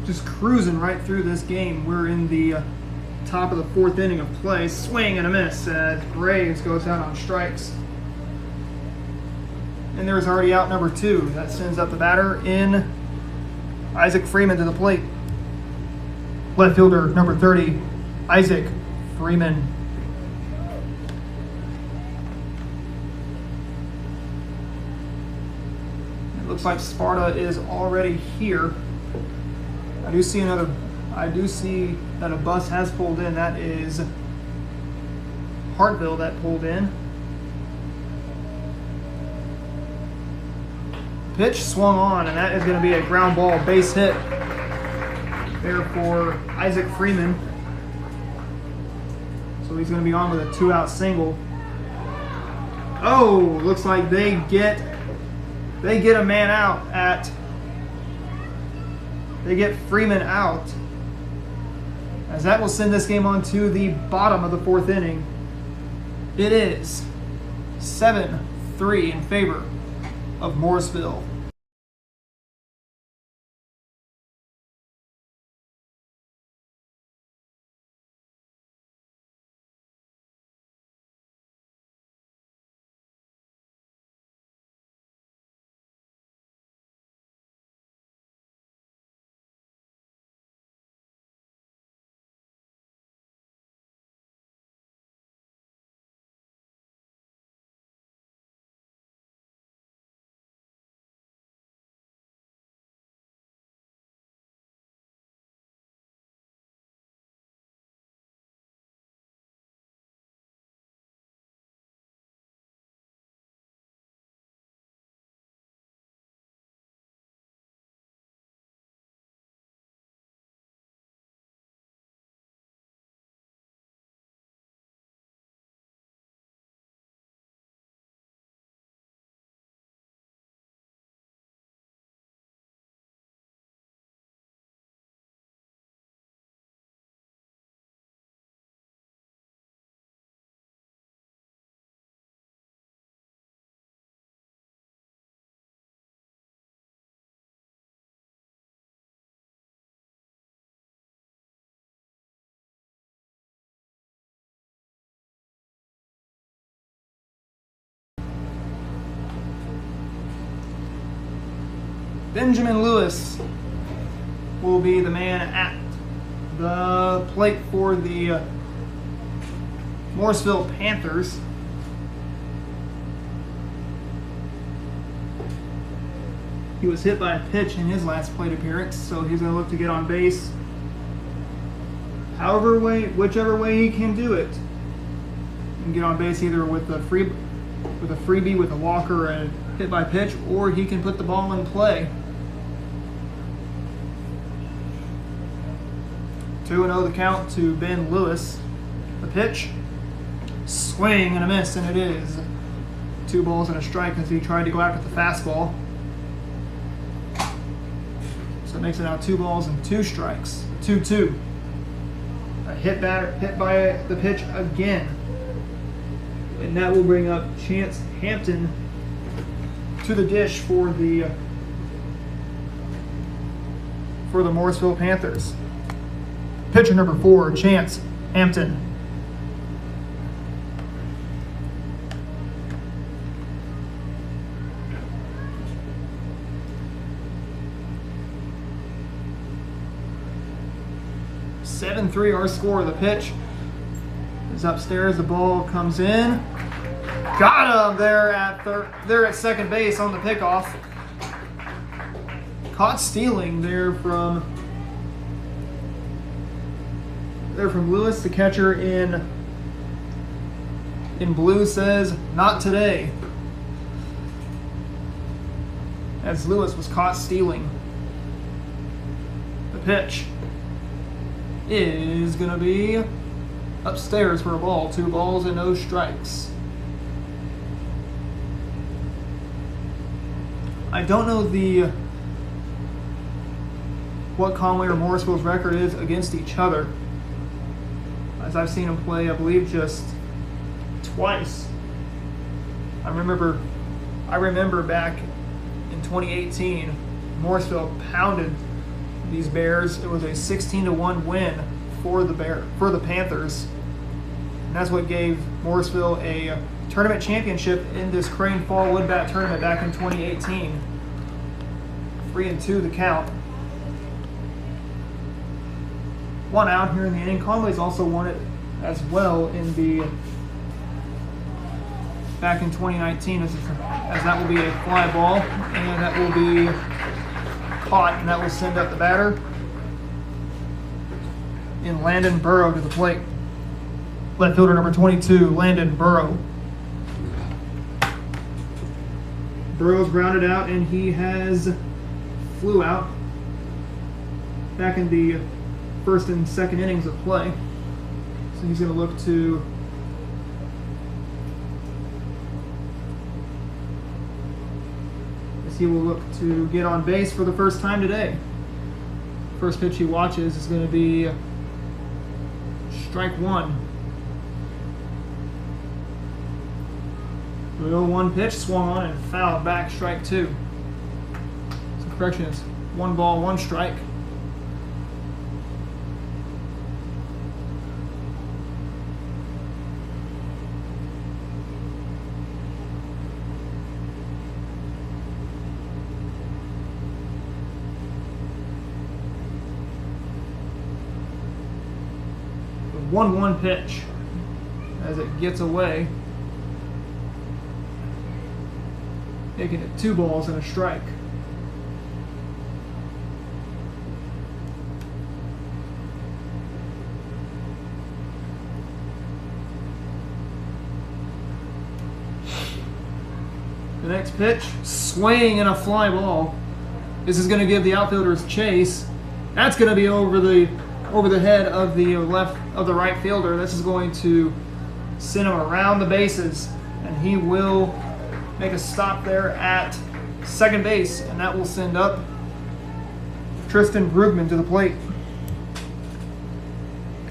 Just cruising right through this game. We're in the top of the fourth inning of play. Swing and a miss as Graves goes down on strikes. And there is already out number 2. That sends up the batter in Isaac Freeman to the plate. Left fielder number 30, Isaac Freeman. It looks like Sparta is already here. I do see that a bus has pulled in. That is Hartville that pulled in. Pitch swung on, and that is going to be a ground ball base hit there for Isaac Freeman. So he's going to be on with a 2-out single. Oh, looks like they get a man out at. They get Freeman out, as that will send this game on to the bottom of the fourth inning. It is 7-3 in favor of Morrisville. Benjamin Lewis will be the man at the plate for the Morrisville Panthers. He was hit by a pitch in his last plate appearance, so he's going to look to get on base whichever way he can do it. He can get on base either with a freebie with a walker and hit by pitch, or he can put the ball in play. 2-0 the count to Ben Lewis. The pitch, swing and a miss, and it is 2 balls and a strike as he tried to go after the fastball. So it makes it now 2 balls and 2 strikes. 2-2. A hit by the pitch again. And that will bring up Chance Hampton to the dish for the Morrisville Panthers. Pitcher number 4, Chance Hampton. (7-3) our score. The pitch is upstairs. The ball comes in. Got him there at second base on the pickoff. Caught stealing there from Lewis. The catcher in blue says, "Not today," as Lewis was caught stealing. The pitch is gonna be upstairs for a ball. 2 balls and no strikes. I don't know what Conway or Morrisville's record is against each other, as I've seen them play, I believe, just twice. I remember back in 2018, Morrisville pounded these Bears. It was a 16-1 win for the Panthers, and that's what gave Morrisville a tournament championship in this Crane Fall Wood Bat tournament back in 2018. 3-2 the count. 1 out here in the inning. Conway's also won it as well back in 2019, as that will be a fly ball, and that will be caught, and that will send up the batter in Landon Burrow to the plate. Left fielder number 22, Landon Burrow. Burrow's grounded out, and he has flew out back in the first and second innings of play. So he's going to look to get on base for the first time today. First pitch he watches is going to be strike 1. The 0-1 pitch swung on and fouled back, strike 2. So correction is 1 ball, 1 strike. The 1-1 pitch as it gets away, making it 2 balls and a strike. The next pitch, swing and a fly ball. This is going to give the outfielders chase. That's going to be over the head of the right fielder. This is going to send him around the bases, and he will make a stop there at second base, and that will send up Tristan Brookman to the plate.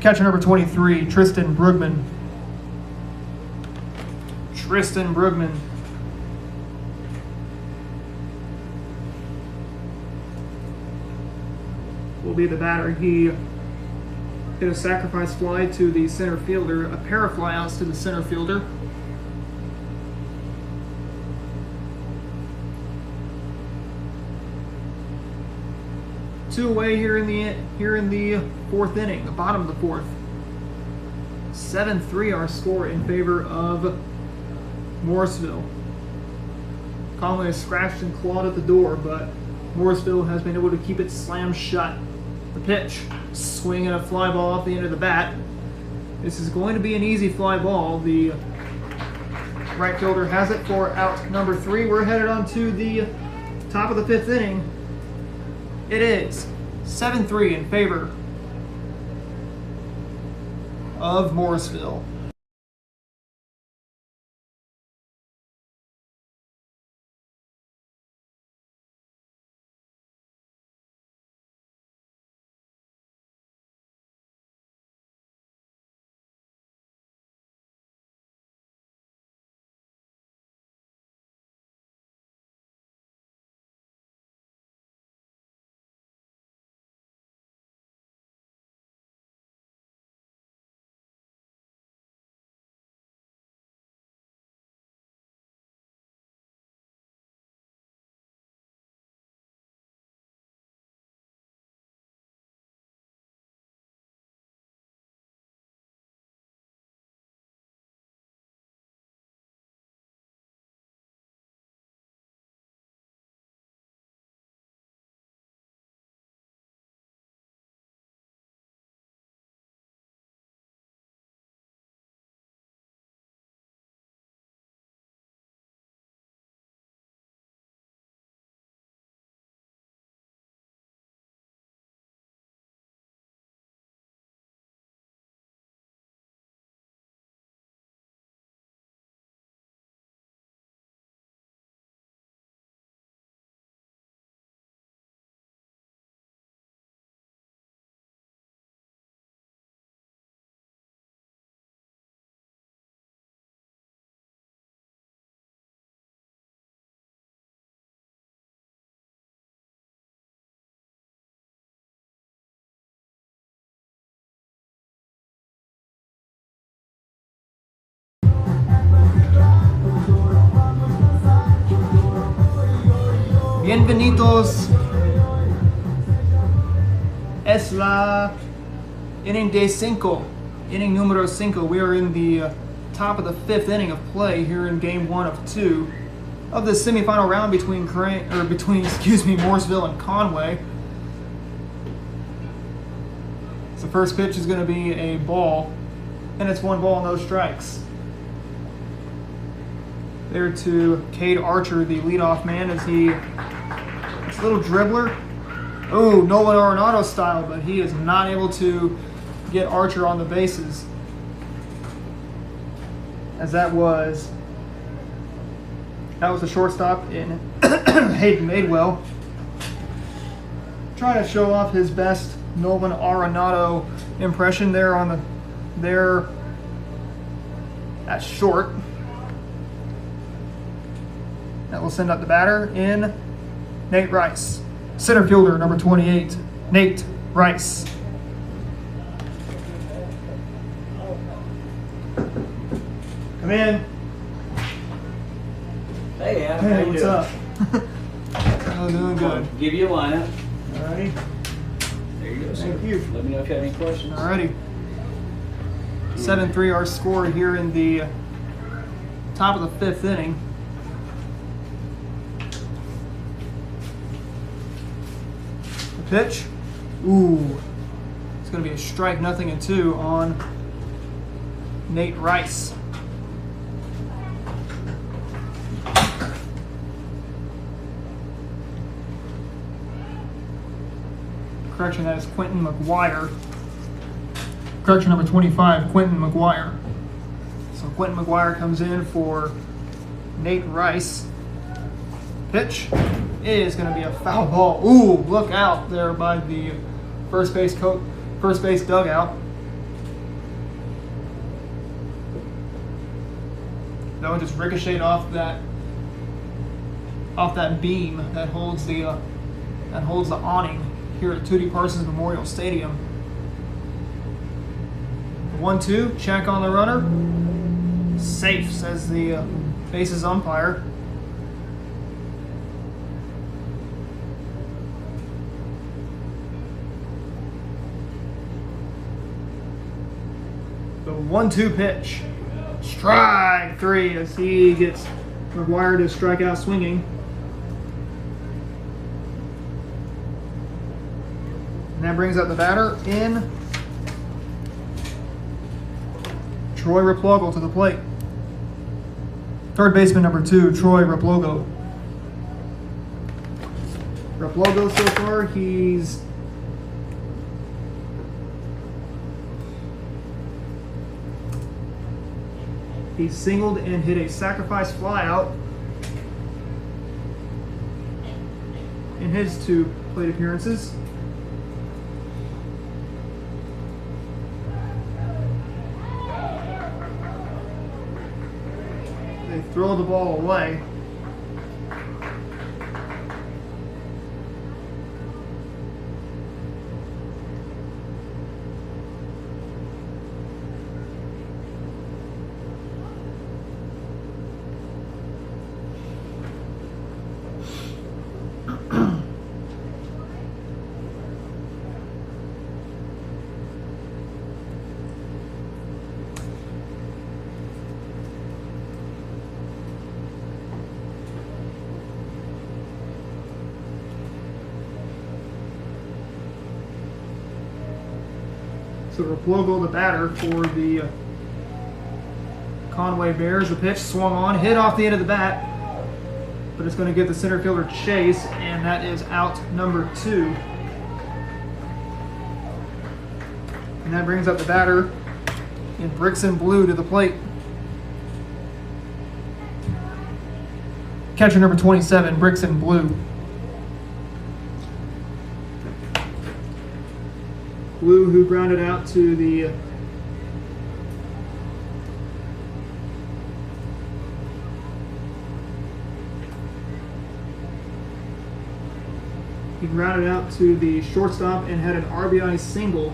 Catcher number 23, Tristan Brookman. Tristan Brookman. Will be the batter. He hit a sacrifice fly to the center fielder, a pair of flyouts to the center fielder. Two away here in the 4th inning, the bottom of the 4th. 7-3 our score in favor of Morrisville. Conway has scratched and clawed at the door, but Morrisville has been able to keep it slammed shut. The pitch, swinging a fly ball off the end of the bat. This is going to be an easy fly ball. The right fielder has it for out number 3. We're headed on to the top of the 5th inning. It is 7-3 in favor of Morrisville. Bienvenidos. Es la inning de cinco. Inning numero cinco. We are in the top of the 5th inning of play here in game 1 of 2 of the semifinal round between Morrisville and Conway. So the first pitch is going to be a ball, and it's 1 ball, no strikes. There to Cade Archer, the leadoff man, as it's a little dribbler. Oh, Nolan Arenado style, but he is not able to get Archer on the bases. As that was the shortstop in Hayden Madewell, trying to show off his best Nolan Arenado impression there at short. That will send up the batter in Nate Rice. Center fielder, number 28, Nate Rice. Come in. Hey, Adam. Hey, how you what's doing? up? Oh, doing good. Give you a lineup. Alrighty. There you go, sir. Thank you. Let me know if you have any questions. Alrighty. 7-3 our score here in the top of the 5th inning. The pitch. Ooh. It's going to be a strike, 0-2 on Nate Rice. Correction, that is Quentin McGuire. Correction number 25, Quentin McGuire. So Quentin McGuire comes in for Nate Rice. Pitch is going to be a foul ball. Ooh, look out there by the first base dugout. That one just ricocheted off that beam that holds the awning here at Tootie Parsons Memorial Stadium. 1-2, check on the runner. Safe, says the bases umpire. The 1-2 pitch. Strike 3 as he gets McGuire to strike out swinging. And that brings up the batter in Troy Replogle to the plate. Third baseman number 2, Troy Replogle. Replogle so far, he's singled and hit a sacrifice fly out in his 2 plate appearances. They throw the ball away. So Replogle, the batter for the Conway Bears. The pitch swung on, hit off the end of the bat, but it's going to get the center fielder Chase, and that is out number 2. And that brings up the batter in bricks and blue to the plate. Catcher number 27, bricks and blue. Blue, who grounded out to the shortstop and had an RBI single.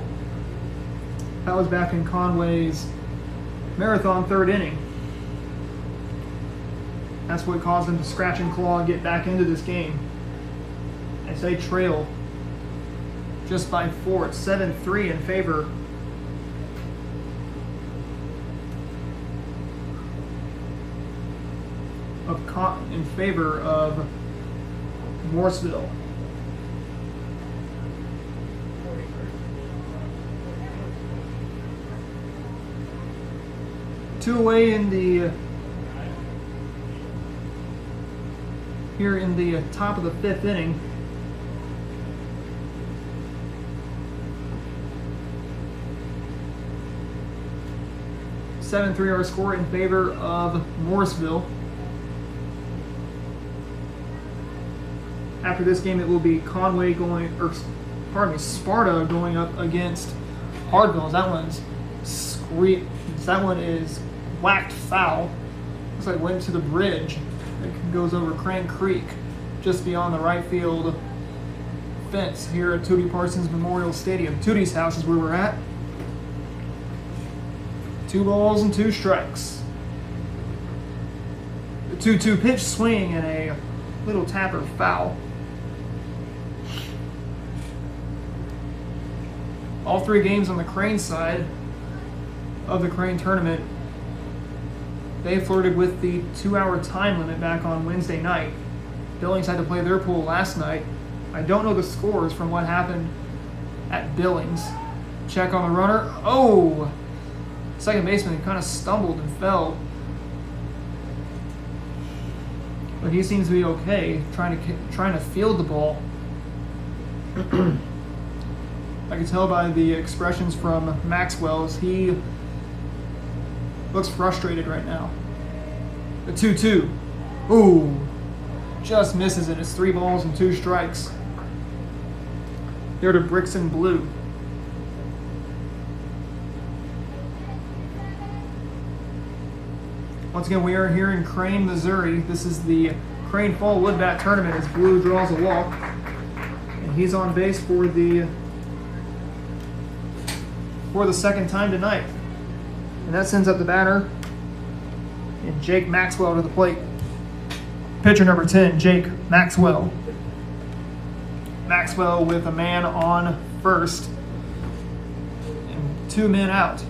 That was back in Conway's marathon 3rd inning. That's what caused him to scratch and claw and get back into this game. I say trail just by 4. It's 7-3 in favor of Morrisville. Two away in the here in the top of the 5th inning. Our score in favor of Morrisville. After this game, it will be Conway Sparta going up against Hardville. That one is whacked foul. Looks like it went to the bridge. It goes over Crane Creek, just beyond the right field fence here at Tootie Parsons Memorial Stadium. Tootie's house is where we're at. 2 balls and 2 strikes. The 2-2 pitch swing and a little tapper foul. All 3 games on the Crane side of the Crane tournament, they flirted with the 2-hour time limit back on Wednesday night. Billings had to play their pool last night. I don't know the scores from what happened at Billings. Check on the runner. Oh! Second baseman kind of stumbled and fell. But he seems to be okay, trying to field the ball. I can tell by the expressions from Maxwell as he looks frustrated right now. The 2-2. Ooh. Just misses it. It's 3 balls and 2 strikes. There to Bricks in Blue. Once again, we are here in Crane, Missouri. This is the Crane Fall Wood Bat Tournament as Blue draws a walk. And he's on base for the second time tonight. And that sends up the batter and Jake Maxwell to the plate. Pitcher number 10, Jake Maxwell. Maxwell with a man on first and 2 men out.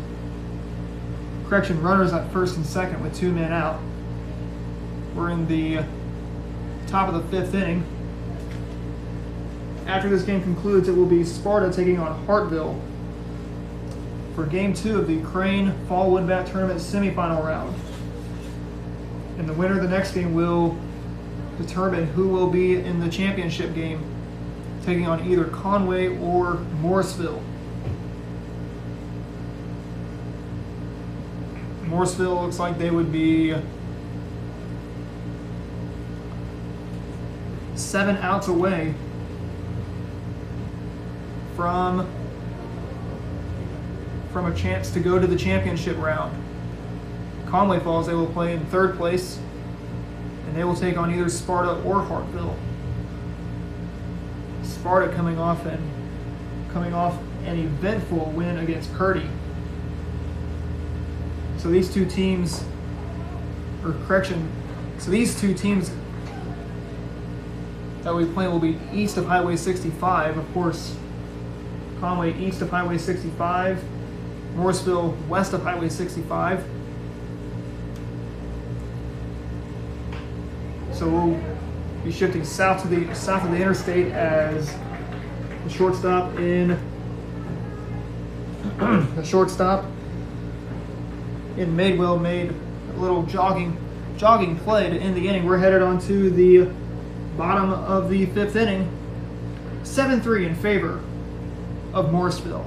Correction, runners at first and second with 2 men out. We're in the top of the 5th inning. After this game concludes, it will be Sparta taking on Hartville for Game 2 of the Crane Fall Wood Bat Tournament semifinal round. And the winner of the next game will determine who will be in the championship game, taking on either Conway or Morrisville. Morrisville looks like they would be 7 outs away from a chance to go to the championship round. Conway Falls, they will play in 3rd place, and they will take on either Sparta or Hartville. Sparta coming off an eventful win against Purdy. So these two teams that we play will be east of Highway 65. Of course, Conway east of Highway 65, Morrisville west of Highway 65. So we'll be shifting south of the interstate as the shortstop in Madewell made a little jogging play to end the inning. We're headed on to the bottom of the 5th inning. 7-3 in favor of Morrisville.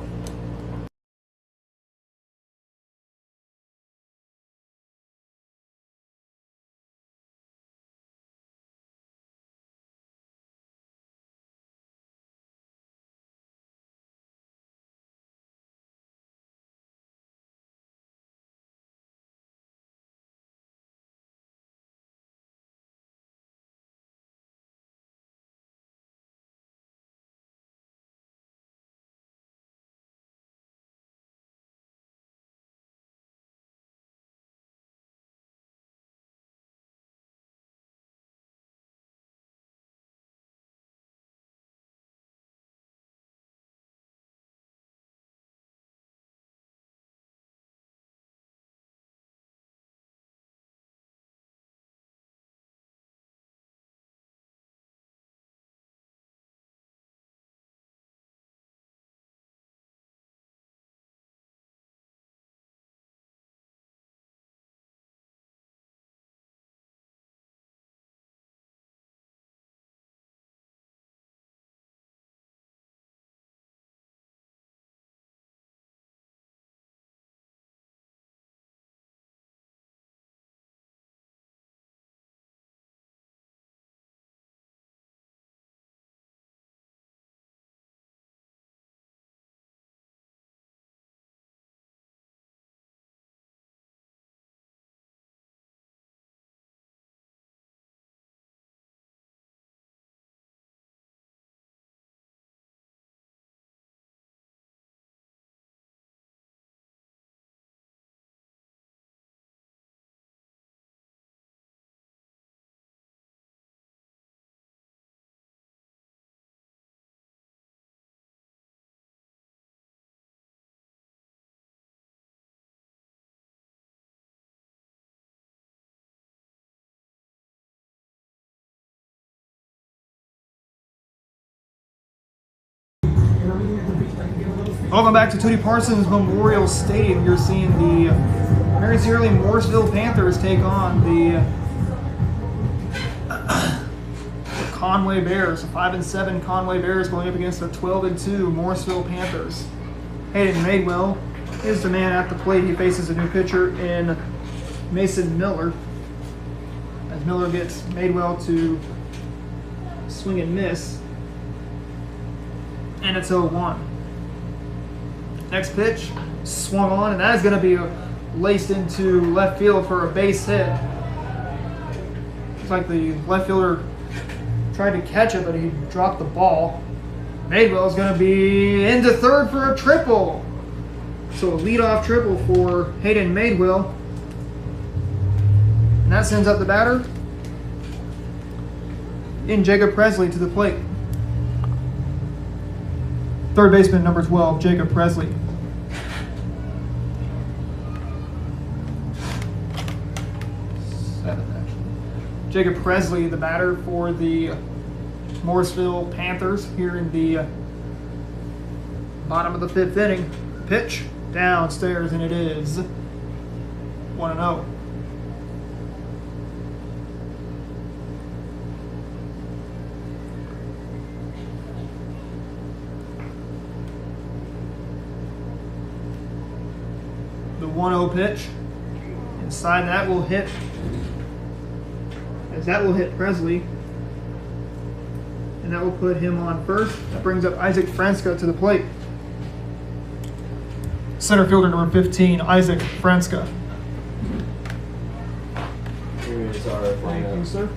Welcome back to Tootie Parsons Memorial Stadium. You're seeing the very sincerely Morrisville Panthers take on the Conway Bears. 5-7 Conway Bears going up against the 12-2 Morrisville Panthers. Hayden Madewell is the man at the plate. He faces a new pitcher in Mason Miller. As Miller gets Madewell to swing and miss. And it's 0-1. Next pitch, swung on, and that is going to be laced into left field for a base hit. Looks like the left fielder tried to catch it, but he dropped the ball. Madewell is going to be into third for a triple. So a leadoff triple for Hayden Madewell. And that sends up the batter in Jacob Presley to the plate. Third baseman number 12, Jacob Presley. Jacob Presley, the batter for the Morrisville Panthers here in the bottom of the 5th inning. Pitch downstairs, and it is 1-0. The 1-0 pitch. Inside that will hit. As that will hit Presley. And that will put him on first. That brings up Isaac Franska to the plate. Center fielder number 15, Isaac Franska. Here is our Thank lineup. you, sir.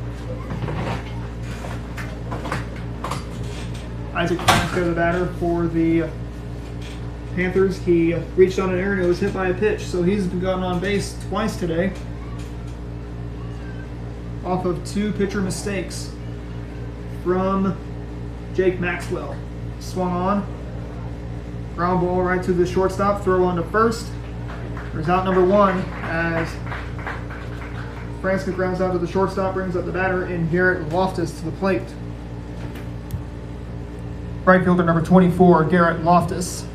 Isaac Franska, the batter for the Panthers. He reached on an error and it was hit by a pitch, so he's gotten on base twice today off of 2 pitcher mistakes from Jake Maxwell. Swung on, ground ball right to the shortstop, throw on to first. There's out number 1 as Franska grounds out to the shortstop, brings up the batter in Garrett Loftus to the plate. Right fielder number 24, Garrett Loftus.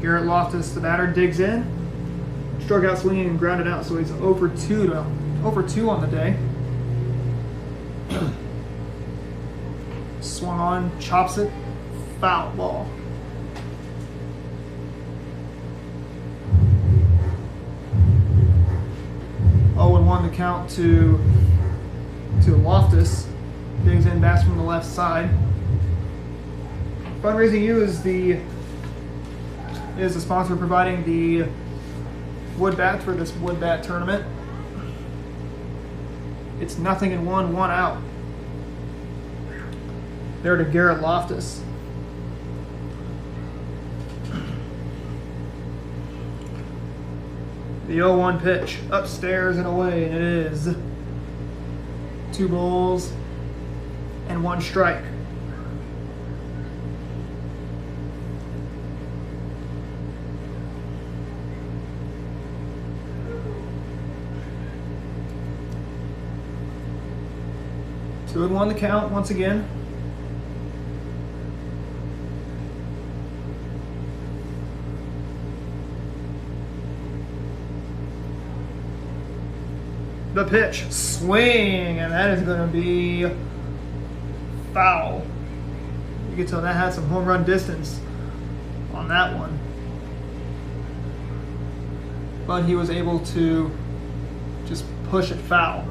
Garrett Loftus, the batter, digs in. Struck out swinging and grounded out, so he's over 2 on the day. Swung on, chops it, foul ball. Oh, and 1 to count to Loftus. Digs in, bats from the left side. Fundraising U is the sponsor providing the wood bats for this wood bat tournament. It's 0-1, 1 out. There to Garrett Loftus. The 0-1 pitch, upstairs and away, and it is 2 balls and 1 strike. Two and 1 the count once again. The pitch, swing, and that is going to be foul. You can tell that had some home run distance on that one. But he was able to just push it foul.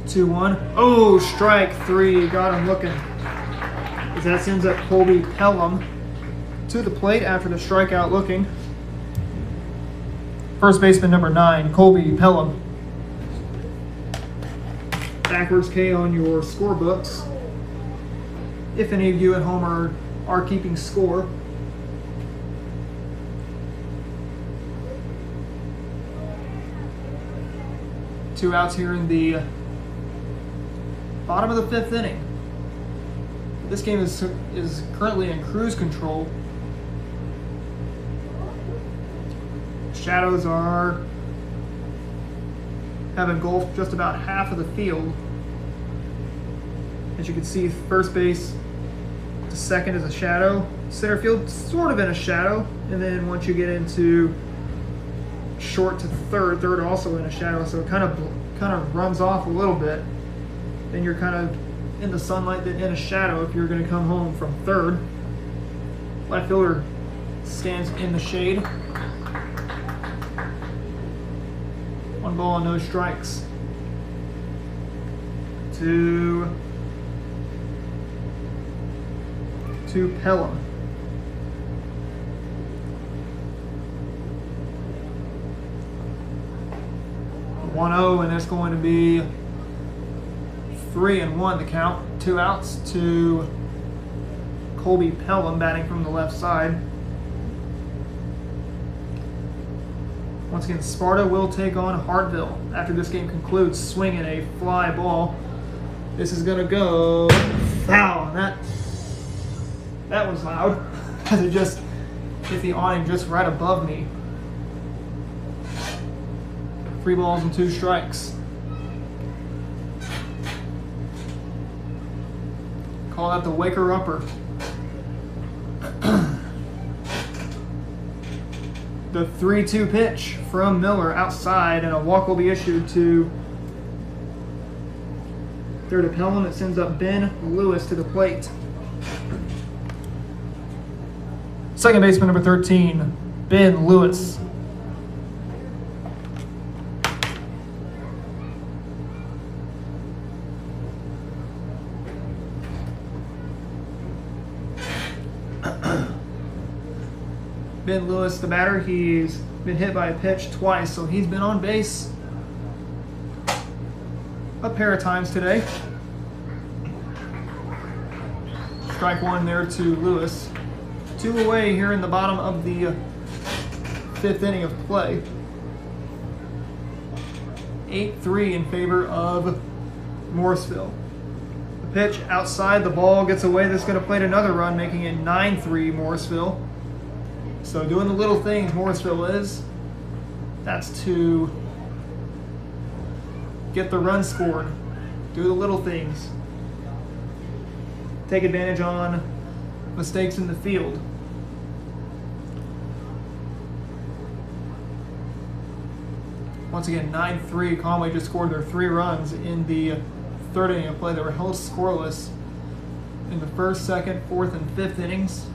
Two, 1. Oh, strike 3. Got him looking. As that sends up Colby Pelham to the plate after the strikeout looking. First baseman number 9, Colby Pelham. Backwards K on your scorebooks. If any of you at home are keeping score. Two outs here in the bottom of the 5th inning. This game is currently in cruise control. shadows have engulfed just about half of the field. As you can see, first base to second is a shadow. Center field sort of in a shadow, and then once you get into short to third also in a shadow. So it kind of runs off a little bit. Then you're kind of in the sunlight, then in a shadow if you're going to come home from third. Left fielder stands in the shade. 1 ball and no strikes. To Pelham. 1-0, and it's going to be 3-1 to count. 2 outs to Colby Pelham batting from the left side. Once again, Sparta will take on Hartville after this game concludes, swinging a fly ball. This is going to go foul, and that was loud as it just hit the awning just right above me. 3 balls and 2 strikes. Call that the waker-upper. The 3-2 pitch from Miller outside, and a walk will be issued to third to Pelham. It sends up Ben Lewis to the plate. Second baseman number 13, Ben Lewis. Ben Lewis, the batter, he's been hit by a pitch twice, so he's been on base a pair of times today. Strike 1 there to Lewis. 2 away here in the bottom of the 5th inning of play. 8-3 in favor of Morrisville. The pitch outside, the ball gets away. That's going to plate another run, making it 9-3 Morrisville. So doing the little things Morrisville is, that's to get the run scored. Do the little things. Take advantage on mistakes in the field. Once again, 9-3. Conway just scored their 3 runs in the 3rd inning of play. They were held scoreless in the 1st, 2nd, 4th, and 5th innings.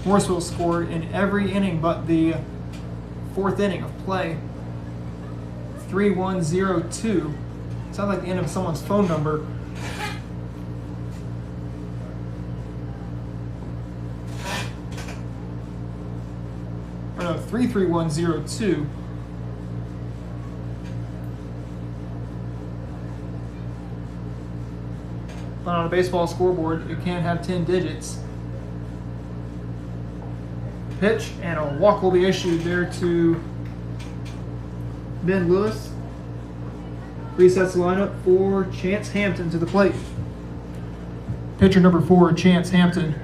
Morrisville scored in every inning but the 4th inning of play. 3-1-0-2. Sounds like the end of someone's phone number. Or no, 3-3-1-0-2. But on a baseball scoreboard, it can't have 10 digits. Pitch, and a walk will be issued there to Ben Lewis. Resets the lineup for Chance Hampton to the plate. Pitcher number 4, Chance Hampton.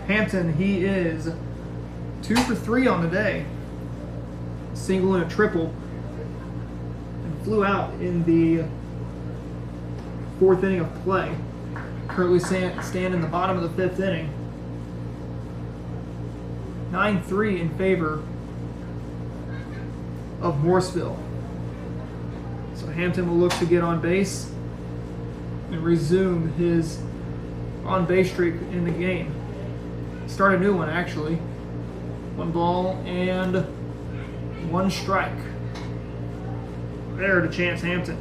Hampton, he is 2 for 3 on the day. Single and a triple. And flew out in the 4th inning of play. Currently stand in the bottom of the 5th inning. 9-3 in favor of Morrisville. So Hampton will look to get on base and resume his on-base streak in the game. Start a new one, actually. 1 ball and 1 strike. There to Chance Hampton.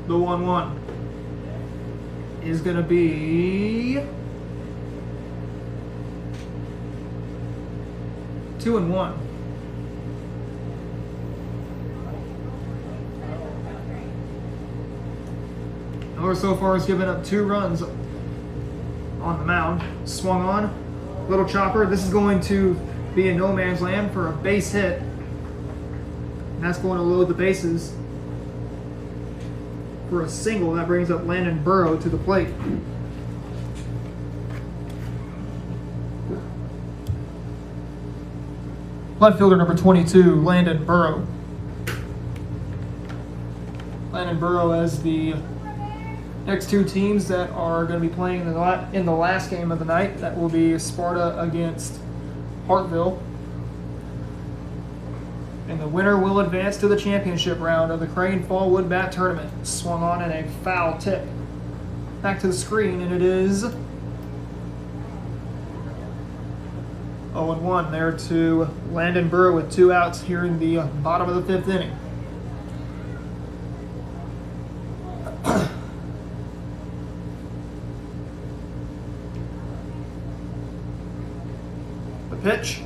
The 1-1 is going to be 2-1. Miller so far has given up 2 runs on the mound. Swung on, little chopper. This is going to be a no man's land for a base hit. And that's going to load the bases for a single. That brings up Landon Burrow to the plate. Left fielder number 22, Landon Burrow. Landon Burrow as the next two teams that are going to be playing in the last game of the night. That will be Sparta against Hartville. And the winner will advance to the championship round of the Crane Fall Wood Bat Tournament. Swung on in a foul tip. Back to the screen, and it is 0-1 there to Landon Burrow with 2 outs here in the bottom of the 5th inning. The pitch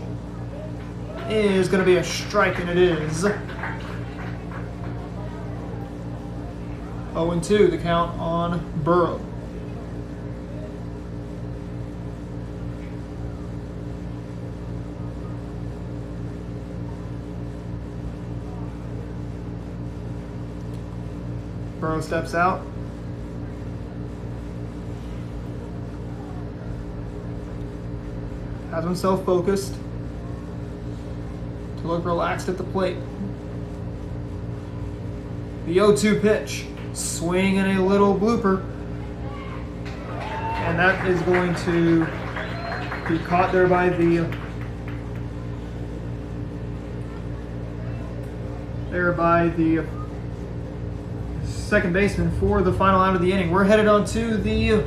is going to be a strike, and it is 0-2, the count on Burrow. Burrow steps out. Has himself focused to look relaxed at the plate. The 0-2 pitch. Swing and a little blooper. And that is going to be caught there by the second baseman for the final out of the inning. We're headed on to the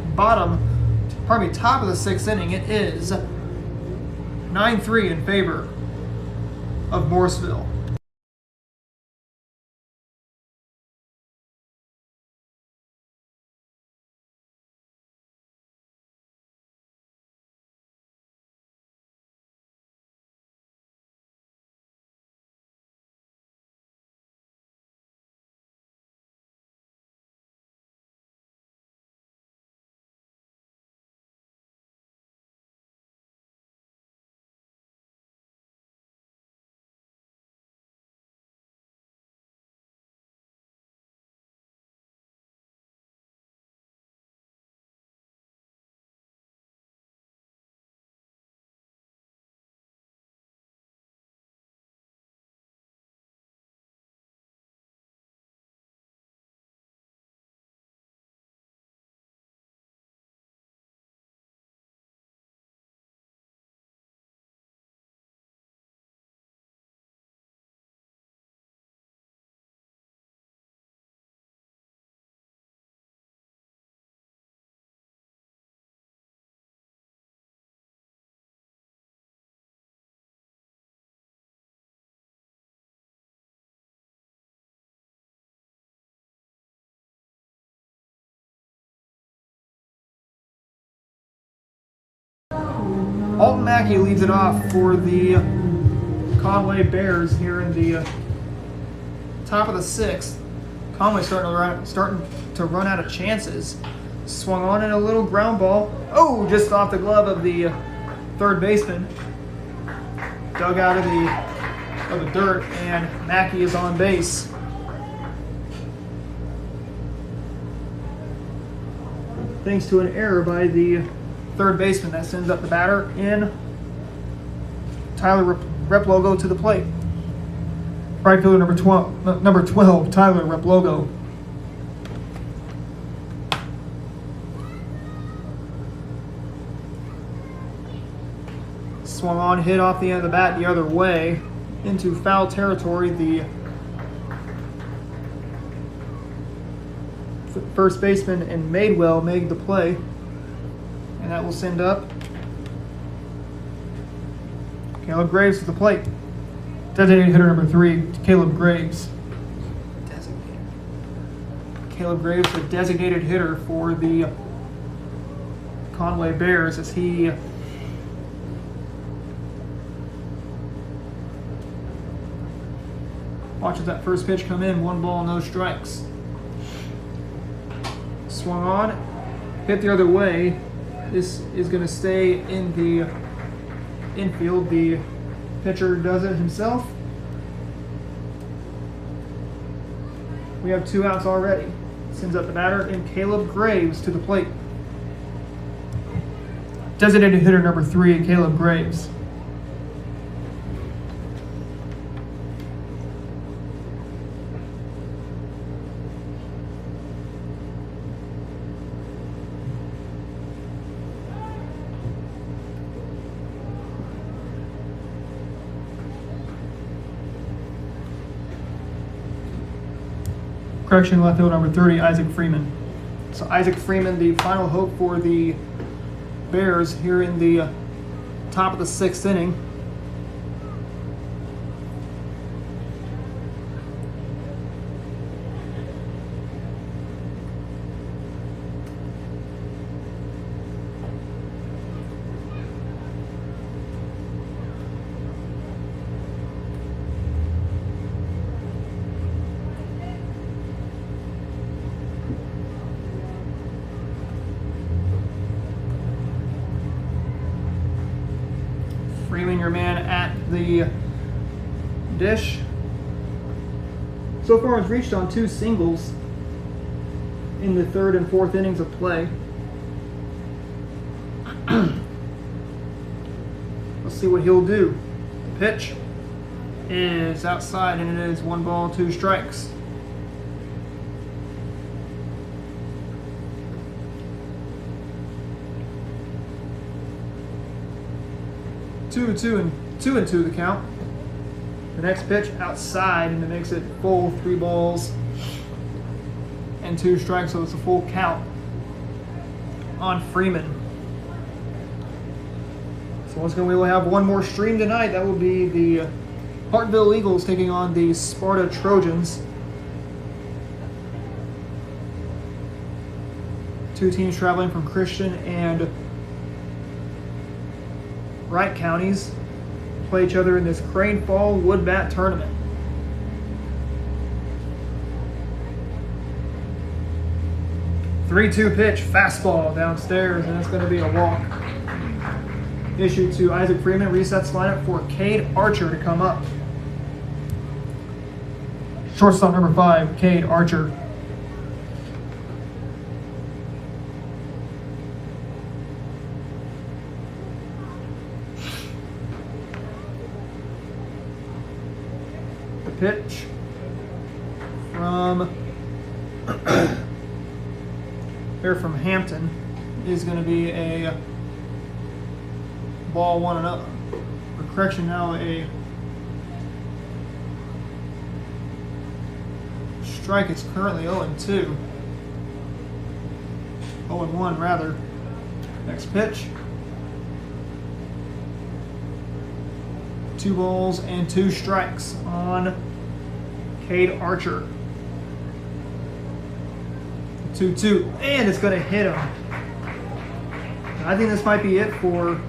top of the 6th inning. It is 9-3 in favor of Morrisville. Alton Mackey leads it off for the Conway Bears here in the top of the 6th. Conway starting to run out of chances. Swung on in a little ground ball. Oh, just off the glove of the third baseman. Dug out of the dirt, and Mackey is on base. Thanks to an error by the third baseman that sends up the batter in Tyler Replogo to the plate. Right fielder number 12, Tyler Replogo. Swung on, hit off the end of the bat the other way into foul territory. The first baseman and Madewell made the play. And that will send up Caleb Graves to the plate. Designated hitter number 3, Caleb Graves. Caleb Graves, the designated hitter for the Conway Bears, as he watches that first pitch come in. 1 ball, no strikes. Swung on, hit the other way. This is going to stay in the infield. The pitcher does it himself. We have 2 outs already. Sends up the batter and Caleb Graves to the plate. Designated hitter number 3, Caleb Graves. Correction, left field number 30, Isaac Freeman. So Isaac Freeman, the final hope for the Bears here in the top of the 6th inning. Freeman, your man at the dish. So far has reached on 2 singles in the 3rd and 4th innings of play. Let's see what he'll do. The pitch is outside and it is 1 ball, 2 strikes. Two and two the count. The next pitch outside and it makes it full, 3 balls and 2 strikes, so it's a full count on Freeman. So once again, we will have one more stream tonight. That will be the Hartville Eagles taking on the Sparta Trojans. 2 teams traveling from Christian and Wright counties play each other in this Crane Fall Wood Bat Tournament. Three-two pitch, fastball downstairs, and it's going to be a walk. Issued to Isaac Freeman, resets lineup for Cade Archer to come up. Shortstop number 5, Cade Archer. Pitch from Hampton is going to be a ball 1-0. Or correction, now a strike. It's currently 0-2. 0-1 rather. Next pitch. 2 balls and 2 strikes on Cade Archer. 2-2, and it's going to hit him. I think this might be it for.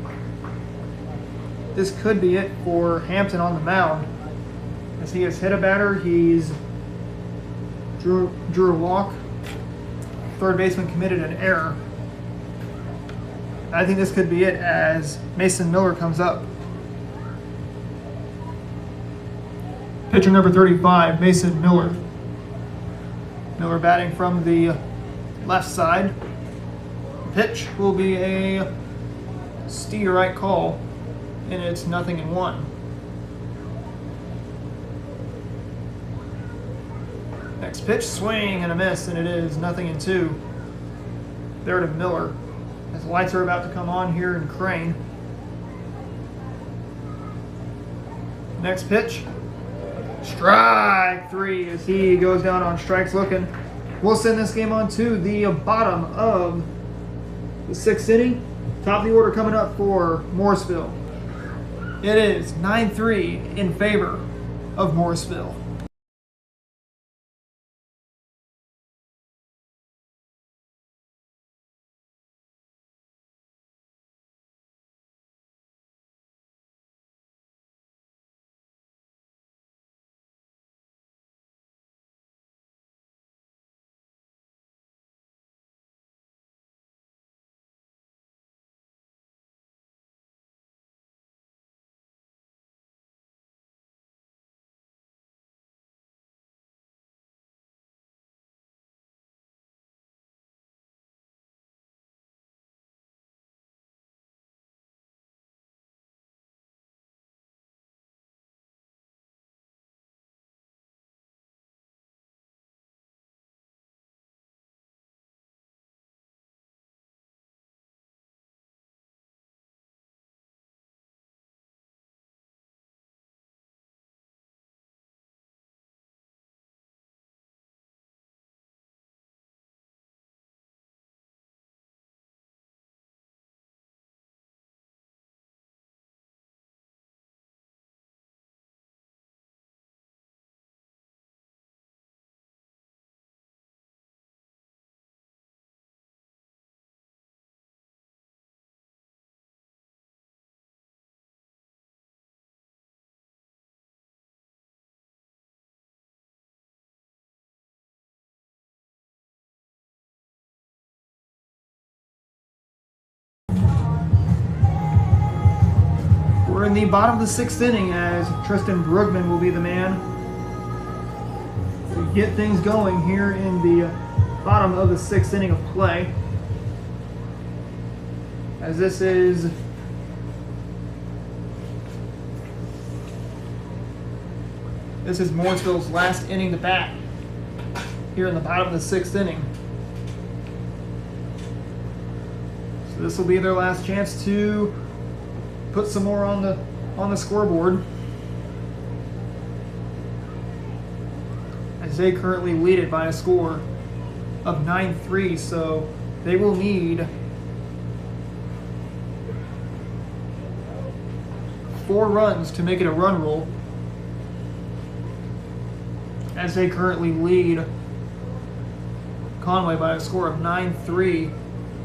This could be it for Hampton on the mound, as he has hit a batter. He's drew a walk. Third baseman committed an error. I think this could be it as Mason Miller comes up. Pitcher number 35, Mason Miller. Miller batting from the left side. Pitch will be a steer right call, and it's 0-1. Next pitch, swing and a miss, and it is 0-2. There to Miller, as the lights are about to come on here in Crane. Next pitch. Strike 3 as he goes down on strikes looking. We'll send this game on to the bottom of the 6th inning. Top of the order coming up for Morrisville. It is 9-3 in favor of Morrisville. We're in the bottom of the 6th inning as Tristan Brookman will be the man to get things going here in the bottom of the 6th inning of play. As this is Morrisville's last inning to bat here in the bottom of the 6th inning. So this will be their last chance to put some more on the scoreboard, as they currently lead it by a score of 9-3. So they will need 4 runs to make it a run rule, as they currently lead Conway by a score of 9-3.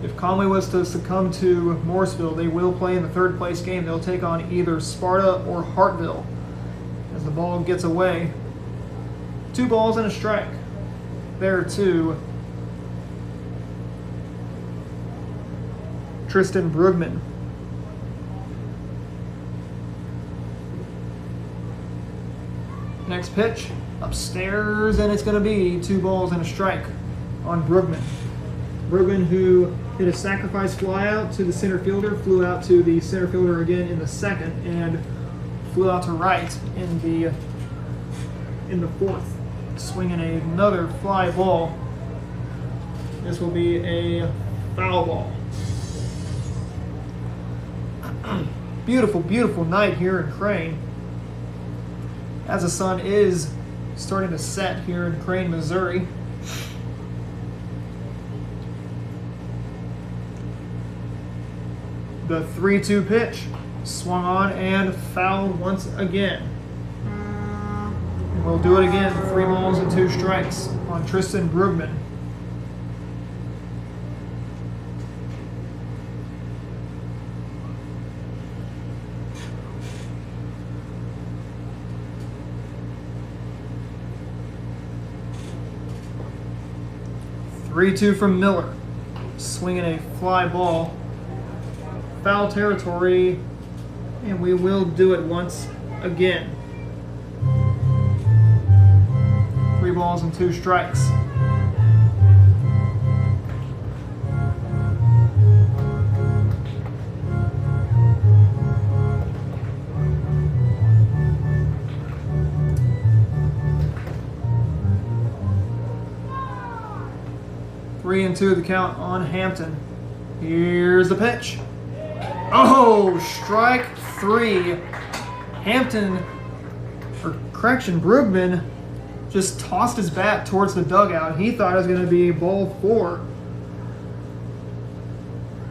If Conway was to succumb to Morrisville, they will play in the 3rd place game. They'll take on either Sparta or Hartville as the ball gets away. 2 balls and a strike there to Tristan Brookman. Next pitch, upstairs, and it's going to be 2 balls and a strike on Brookman. Brookman, who hit a sacrifice fly out to the center fielder, flew out to the center fielder again in the 2nd, and flew out to right in the 4th, swinging another fly ball. This will be a foul ball. Beautiful, beautiful night here in Crane, as the sun is starting to set here in Crane, Missouri. The 3-2 pitch, swung on and fouled once again. And we'll do it again, 3 balls and 2 strikes on Tristan Brookman. Three-two from Miller, swinging a fly ball, foul territory, and we will do it once again. 3 balls and 2 strikes. Three and 2 the count on Hampton. Here's the pitch. Oh, strike 3. Hampton, or correction, Brookman just tossed his bat towards the dugout. He thought it was going to be ball 4,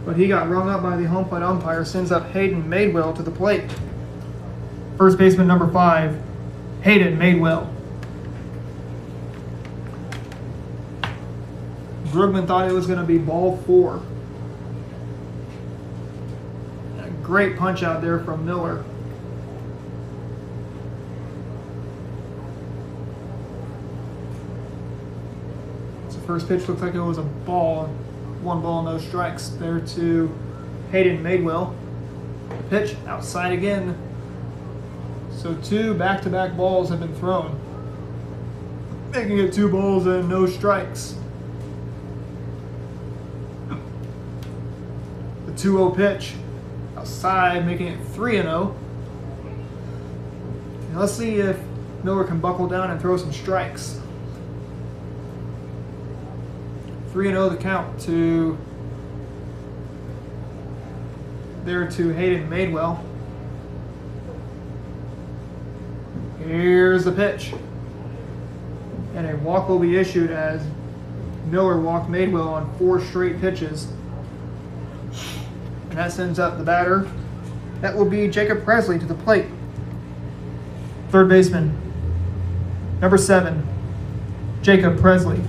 but he got rung up by the home plate umpire. Sends up Hayden Madewell to the plate. First baseman number 5, Hayden Madewell. Brookman thought it was going to be ball 4. A great punch out there from Miller. So first pitch looked like it was a ball. 1 ball, no strikes there to Hayden Madewell. Pitch outside again. So 2 back-to-back balls have been thrown, making it 2 balls and no strikes. 2-0 pitch outside, making it 3-0. Now let's see if Miller can buckle down and throw some strikes. 3-0 the count to Hayden Madewell. Here's the pitch, and a walk will be issued as Miller walked Madewell on 4 straight pitches. And that sends up the batter. That will be Jacob Presley to the plate. Third baseman, number 7, Jacob Presley.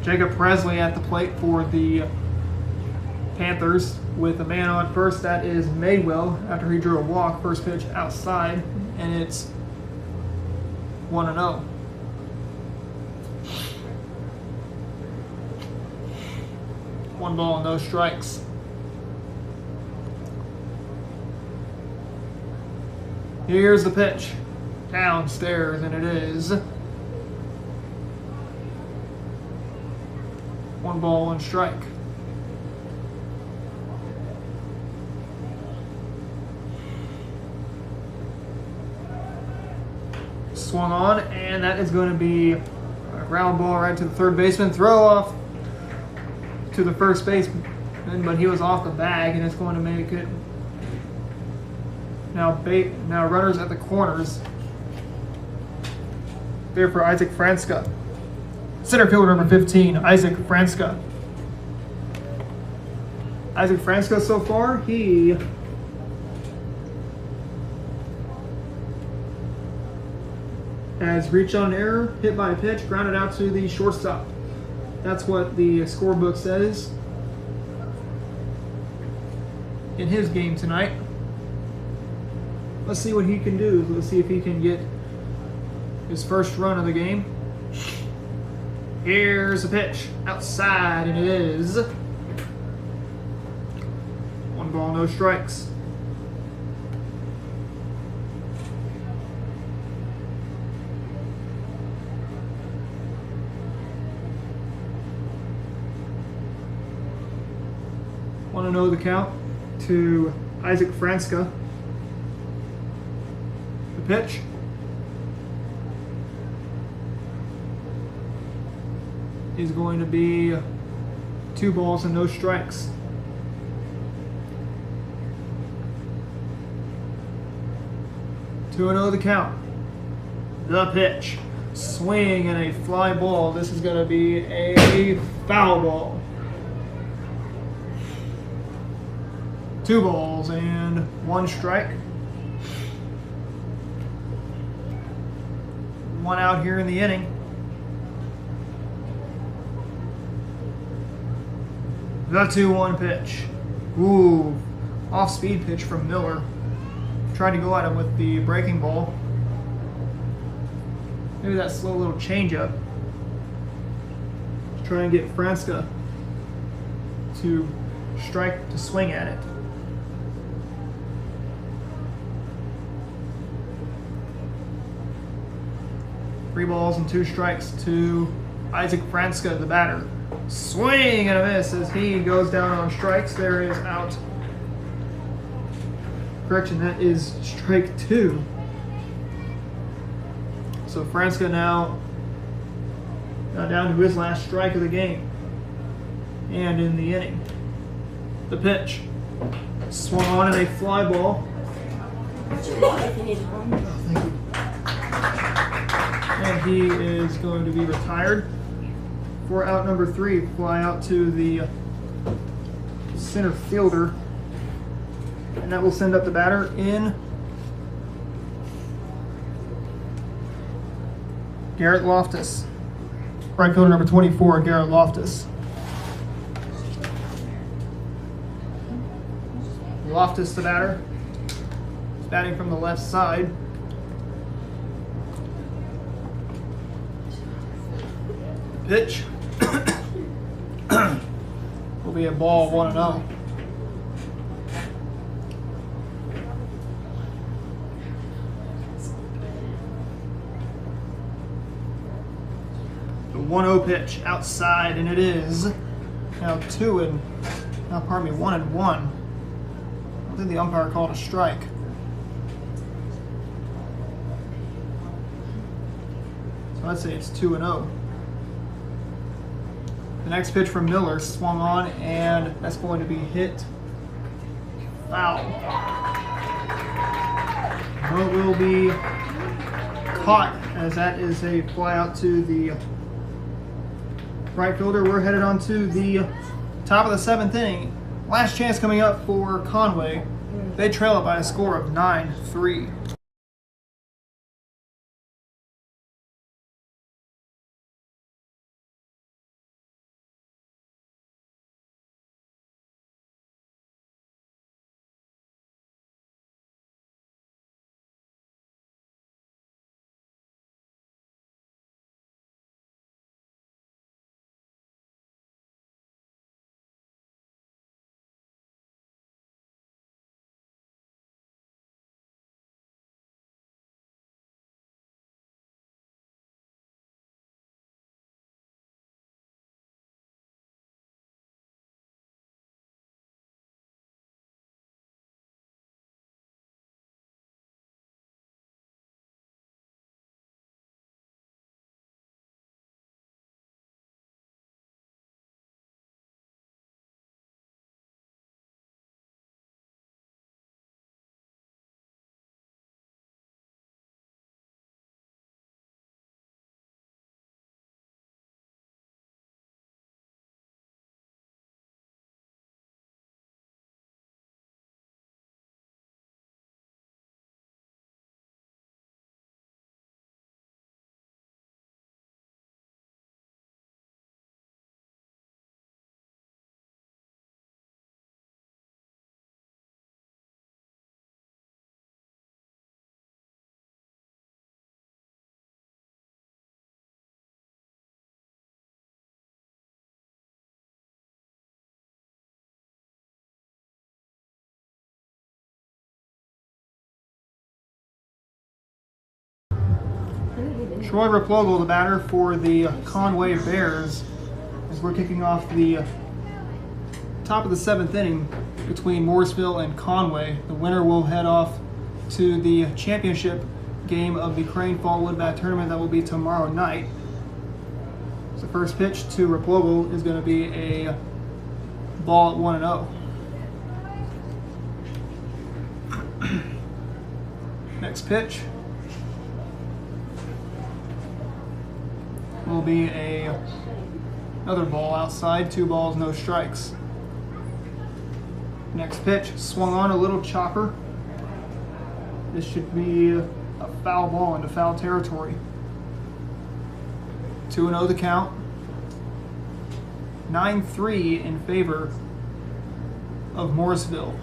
Jacob Presley at the plate for the Panthers with a man on first. That is Madewell after he drew a walk. First pitch outside, and it's 1-0. One ball, no strikes. Here's the pitch. Downstairs, and it is 1 ball, 1 strike. Swung on, and that is going to be a ground ball right to the third baseman. Throw off to the first baseman, but he was off the bag, and it's going to make it now runners at the corners. There for Isaac Franska. Center fielder number 15, Isaac Franska. Isaac Franska so far, he has reached on an error, hit by a pitch, grounded out to the shortstop. That's what the scorebook says in his game tonight. Let's see what he can do. Let's see if he can get his first run of the game. Here's a pitch outside, and it is 1 ball, no strikes. Want to know the count to Isaac Franska. The pitch. Is going to be 2 balls and no strikes. Two and 0 the count. The pitch. Swing and a fly ball. This is going to be a foul ball. 2 balls and 1 strike. 1 out here in the inning. The 2-1 pitch. Ooh, off-speed pitch from Miller. Tried to go at him with the breaking ball. Maybe that slow little changeup. Try and get Franska to strike, to swing at it. Three balls and 2 strikes to Isaac Franska, the batter. Swing and a miss as he goes down on strikes. There is out. Correction, that is strike 2. So Franska now down to his last strike of the game and in the inning. The pitch. Swung on in a fly ball. And he is going to be retired for out number 3. Fly out to the center fielder. And that will send up the batter in Garrett Loftus. Right fielder number 24, Garrett Loftus. Loftus, the batter. He's batting from the left side. Pitch. Will be a ball, 1-0. The 1-0 pitch outside, and it is now 1-1. I think the umpire called a strike. So I'd say it's 2-0. The next pitch from Miller swung on, and that's going to be hit foul. But will be caught, as that is a fly out to the right fielder. We're headed on to the top of the 7th inning. Last chance coming up for Conway. They trail it by a score of 9-3. Troy Replogle, the batter for the Conway Bears, as we're kicking off the top of the 7th inning between Morrisville and Conway. The winner will head off to the championship game of the Crane Fall Wood Bat Tournament that will be tomorrow night. So the first pitch to Replogle is going to be a ball at 1-0. Next pitch will be another ball outside, 2 balls, no strikes. Next pitch, swung on a little chopper. This should be a foul ball into foul territory. 2-0 the count. 9-3 in favor of Morrisville.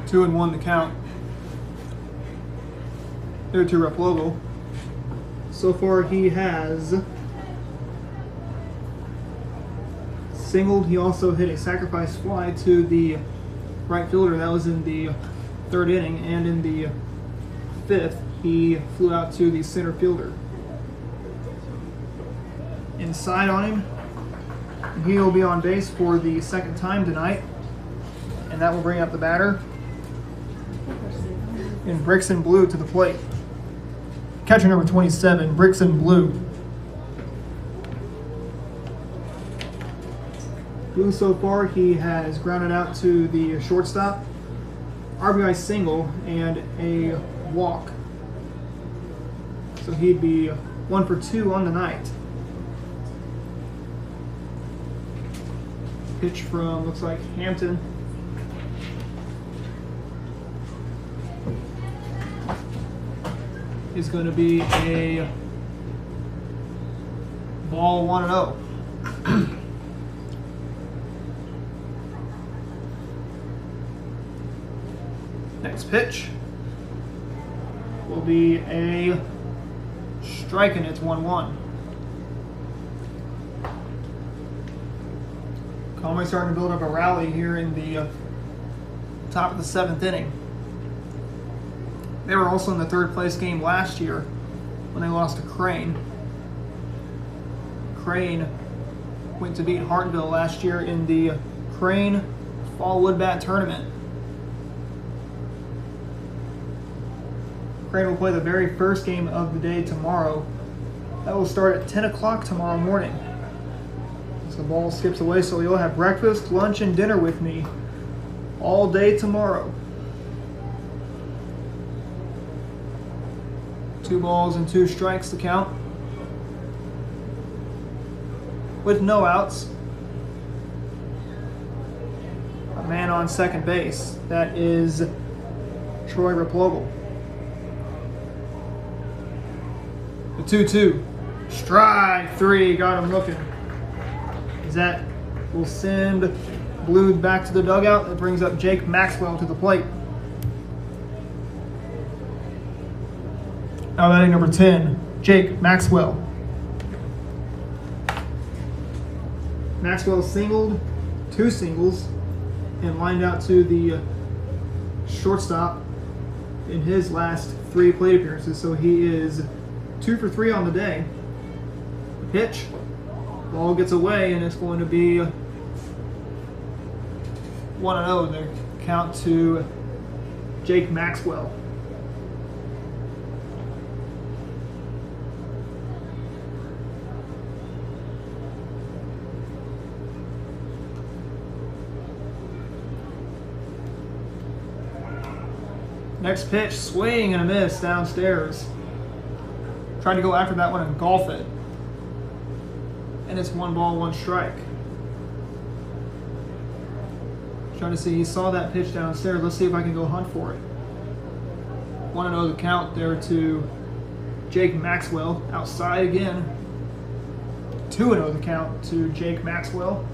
Two and 1 the count. There to Replogle. So far he has singled. He also hit a sacrifice fly to the right fielder. That was in the 3rd inning, and in the 5th he flew out to the center fielder. Inside on him. He will be on base for the 2nd time tonight, and that will bring up the batter in bricks and blue to the plate. Catcher number 27, bricks and blue. Blue so far, he has grounded out to the shortstop, RBI single, and a walk. So he'd be 1 for 2 on the night. Pitch from, looks like, Hampton. Is going to be a ball 1-0. Next pitch will be a strike, and it's 1-1. Conway starting to build up a rally here in the top of the 7th inning. They were also in the 3rd place game last year when they lost to Crane. Crane went to beat Hartville last year in the Crane Fall Wood Bat Tournament. Crane will play the very first game of the day tomorrow. That will start at 10 o'clock tomorrow morning. So the ball skips away, so you'll have breakfast, lunch, and dinner with me all day tomorrow. 2 balls and 2 strikes to count. With no outs. A man on second base. That is Troy Replogle. The 2-2. Strike 3. Got him looking. As that will send Blue back to the dugout. That brings up Jake Maxwell to the plate. Now batting number 10, Jake Maxwell. Maxwell singled, 2 singles, and lined out to the shortstop in his last 3 plate appearances. So he is 2 for 3 on the day. Pitch, ball gets away, and it's going to be 1-0. The count to Jake Maxwell. Next pitch, swing and a miss downstairs. Tried to go after that one and golf it. And it's 1 ball, 1 strike. Trying to see, he saw that pitch downstairs. Let's see if I can go hunt for it. 1-0 the count there to Jake Maxwell. Outside again. 2-0 the count to Jake Maxwell.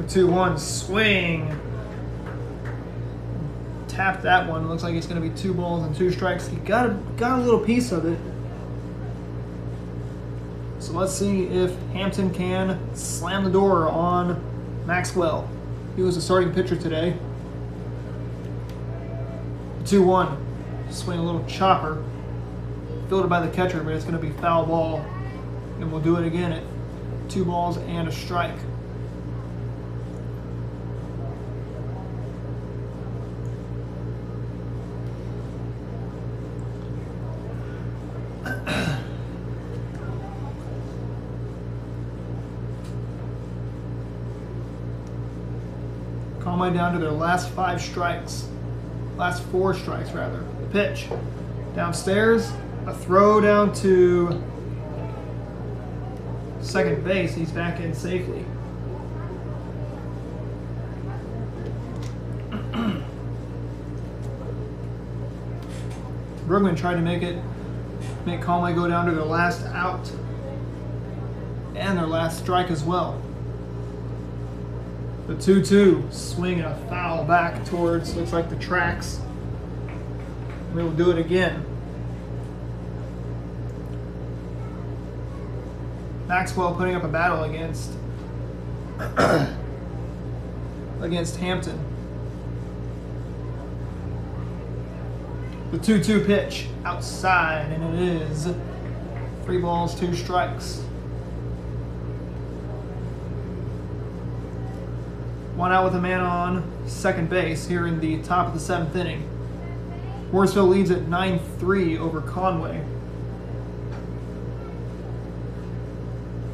2-1 swing. Tapped that one. Looks like it's going to be 2 balls and 2 strikes. He got a little piece of it. So let's see if Hampton can slam the door on Maxwell. He was the starting pitcher today. 2-1. Swing a little chopper. Fielded by the catcher, but it's going to be foul ball. And we'll do it again at 2 balls and a strike. Conway down to their last 5 strikes. Last 4 strikes, rather. The pitch. Downstairs. A throw down to second base. He's back in safely. Brookman tried to make Conway go down to their last out and their last strike as well. The 2-2 swing and a foul back towards, looks like the tracks. We'll do it again. Maxwell putting up a battle against Hampton. The 2-2 pitch outside, and it is 3 balls, 2 strikes. 1 out with a man on second base here in the top of the 7th inning. Morrisville leads at 9-3 over Conway.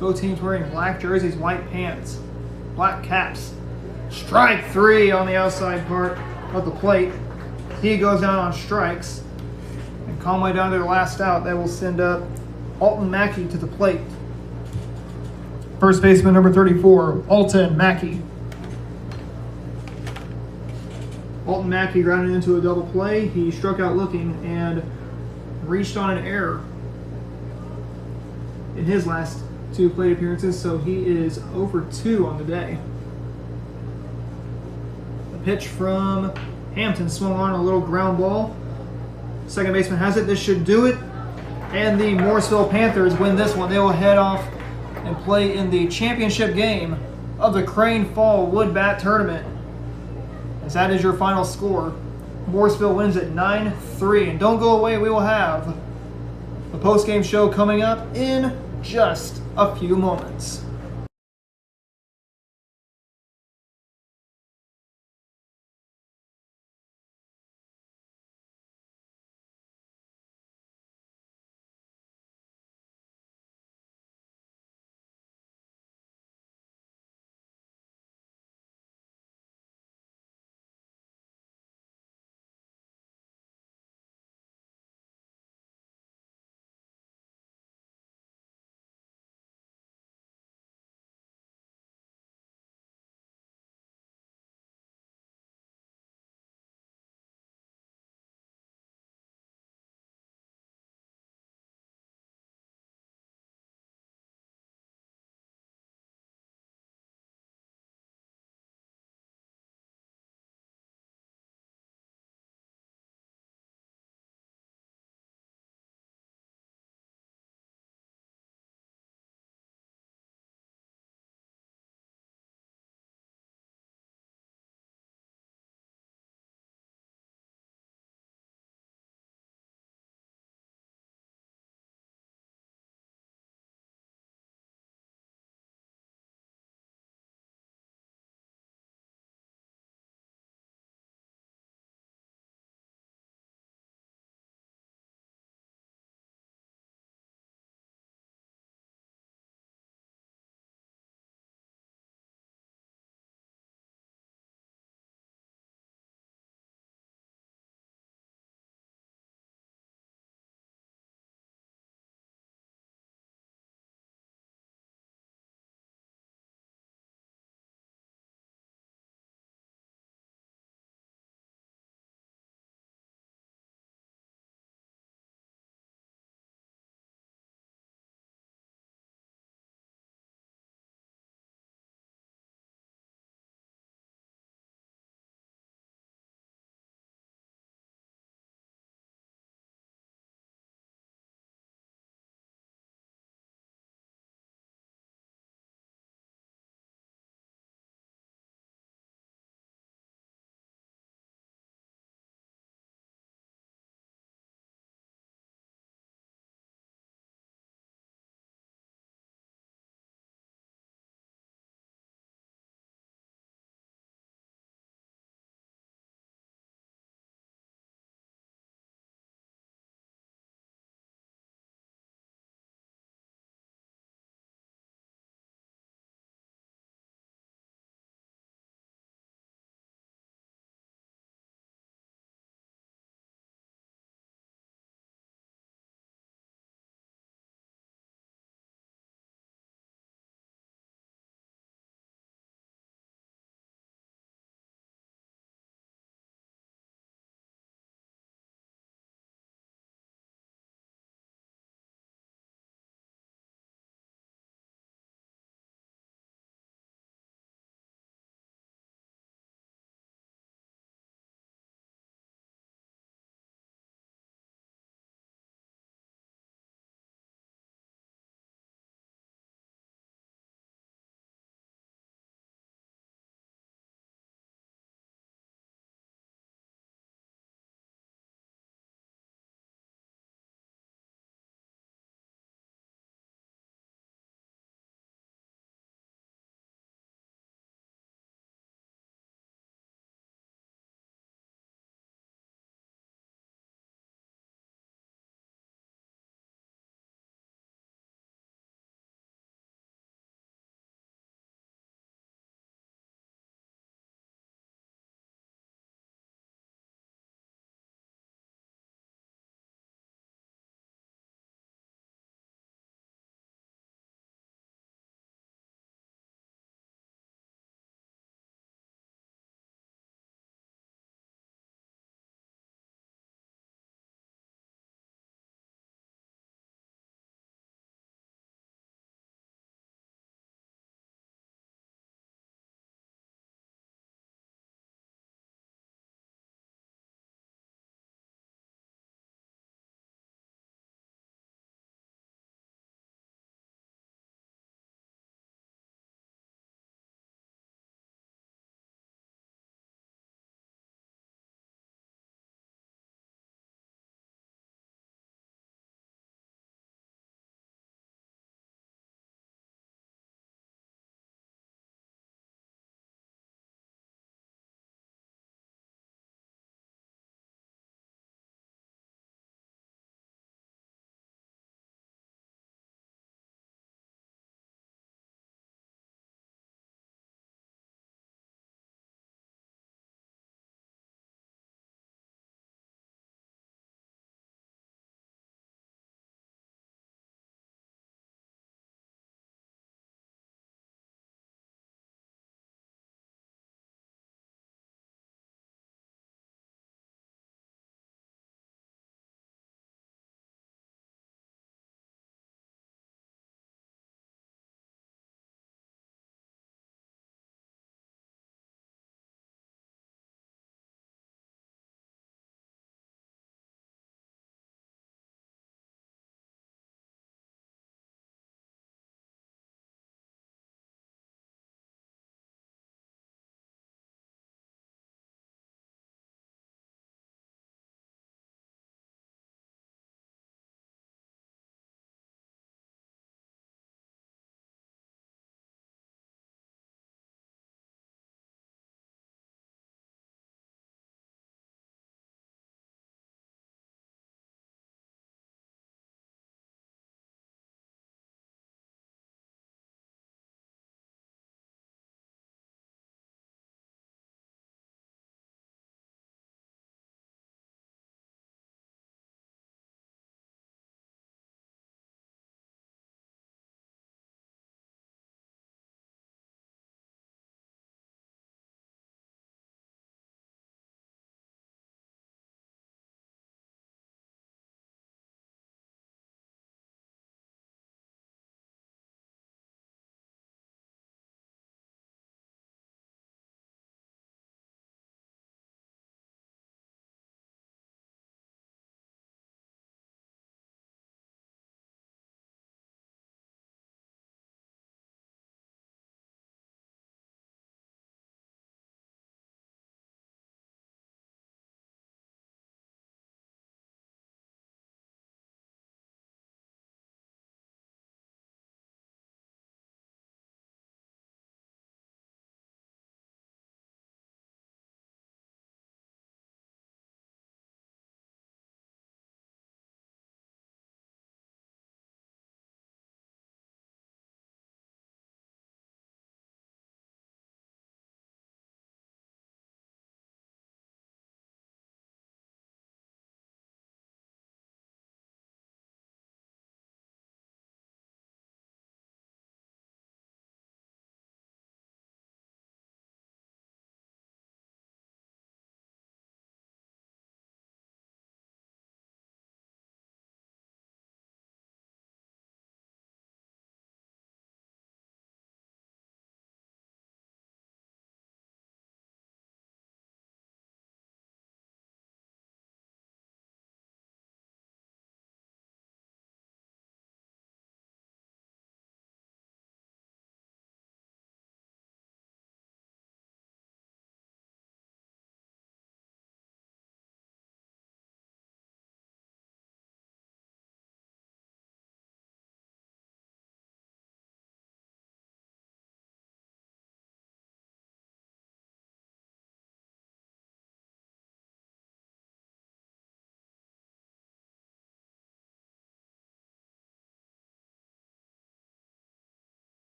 Both teams wearing black jerseys, white pants, black caps. Strike 3 on the outside part of the plate. He goes down on strikes. And Conway down to their last out. That will send up Alton Mackey to the plate. First baseman number 34, Alton Mackey. Alton Mackey grounded into a double play. He struck out looking and reached on an error in his last 2 plate appearances, so he is over 2 on the day. The pitch from Hampton swung on a little ground ball. Second baseman has it. This should do it. And the Morrisville Panthers win this one. They will head off and play in the championship game of the Crane Fall Wood Bat Tournament. As that is your final score. Morrisville wins at 9-3. And don't go away, we will have the post-game show coming up in just a few moments.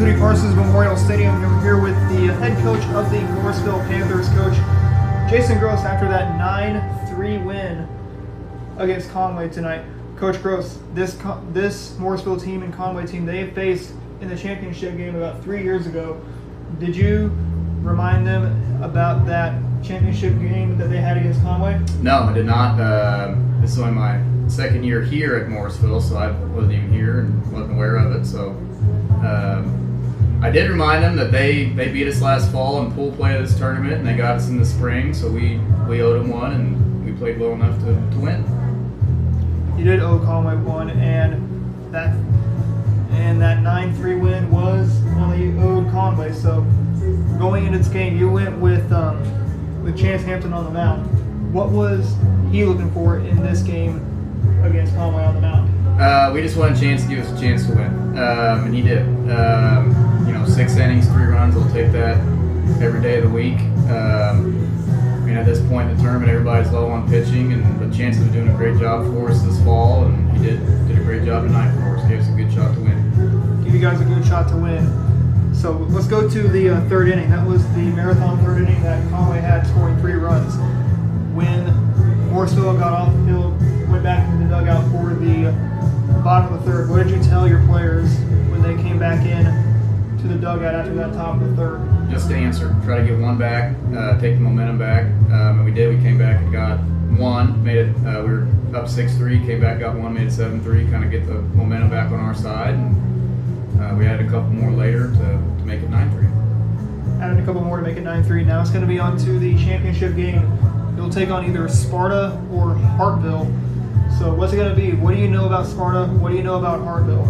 Tootie Parsons Memorial Stadium. We're here with the head coach of the Morrisville Panthers, Coach Jason Gross, after that 9-3 win against Conway tonight. Coach Gross, this Morrisville team and Conway team, they faced in the championship game about 3 years ago. Did you remind them about that championship game that they had against Conway? No, I did not. This is only my second year here at Morrisville, so I wasn't even here and wasn't aware of it. So I did remind them that they beat us last fall in pool play of this tournament, and they got us in the spring, so we owed them one, and we played well enough to win. You did owe Conway one, and that 9-3 win was one that you owed Conway. So going into this game, you went with Chance Hampton on the mound. What was he looking for in this game against Conway on the mound? We just wanted Chance to give us a chance to win, and he did. 6 innings, 3 runs. We'll take that every day of the week. At this point in the tournament, everybody's low on pitching, and the chances of doing a great job for us this fall, and he did a great job tonight for us. Gave us a good shot to win. Give you guys a good shot to win. So let's go to the third inning. That was the marathon third inning that Conway had, scoring 3 runs. When Morrisville got off the field, went back into the dugout for the bottom of the third, what did you tell your players when they came back in to the dugout after that top of the third? Just to answer, try to get one back, take the momentum back, and we did. We came back and got one, made it. We were up 6-3, came back, got one, made it 7-3, kind of get the momentum back on our side, and we added a couple more later to make it 9-3. Added a couple more to make it 9-3. Now it's going to be on to the championship game. You'll take on either Sparta or Hartville. So what's it going to be? What do you know about Sparta? What do you know about Hartville?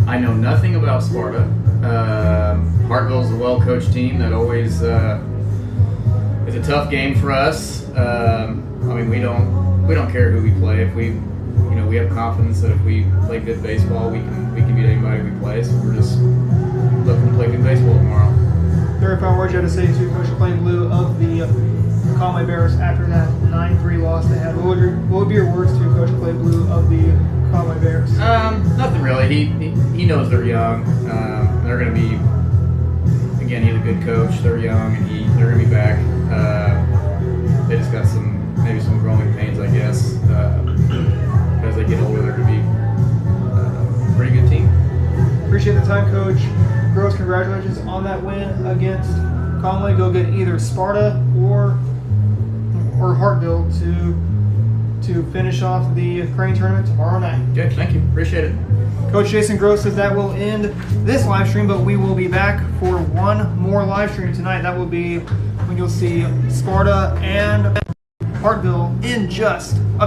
I know nothing about Sparta. Hartville's a well-coached team that always is a tough game for us. We don't care who we play. If we have confidence that if we play good baseball, we can beat anybody we play. So we're just looking to play good baseball tomorrow. Very final words you had to say to Coach Clay Blue of the Conway Bears after that 9-3 loss they had. What would be your words to Coach Clay Blue of the Conway Bears? Nothing really. He knows they're young. They're going to be, again, he's a good coach. They're young, and they're going to be back. They just got maybe some growing pains, I guess. As they get older, they're going to be a pretty good team. Appreciate the time, Coach Gross. Congratulations on that win against Conway. Go get either Sparta or Hartville to finish off the Crane tournament tomorrow night. Okay, thank you. Appreciate it. Coach Jason Gross says that will end this live stream, but we will be back for one more live stream tonight. That will be when you'll see Sparta and Hartville in just a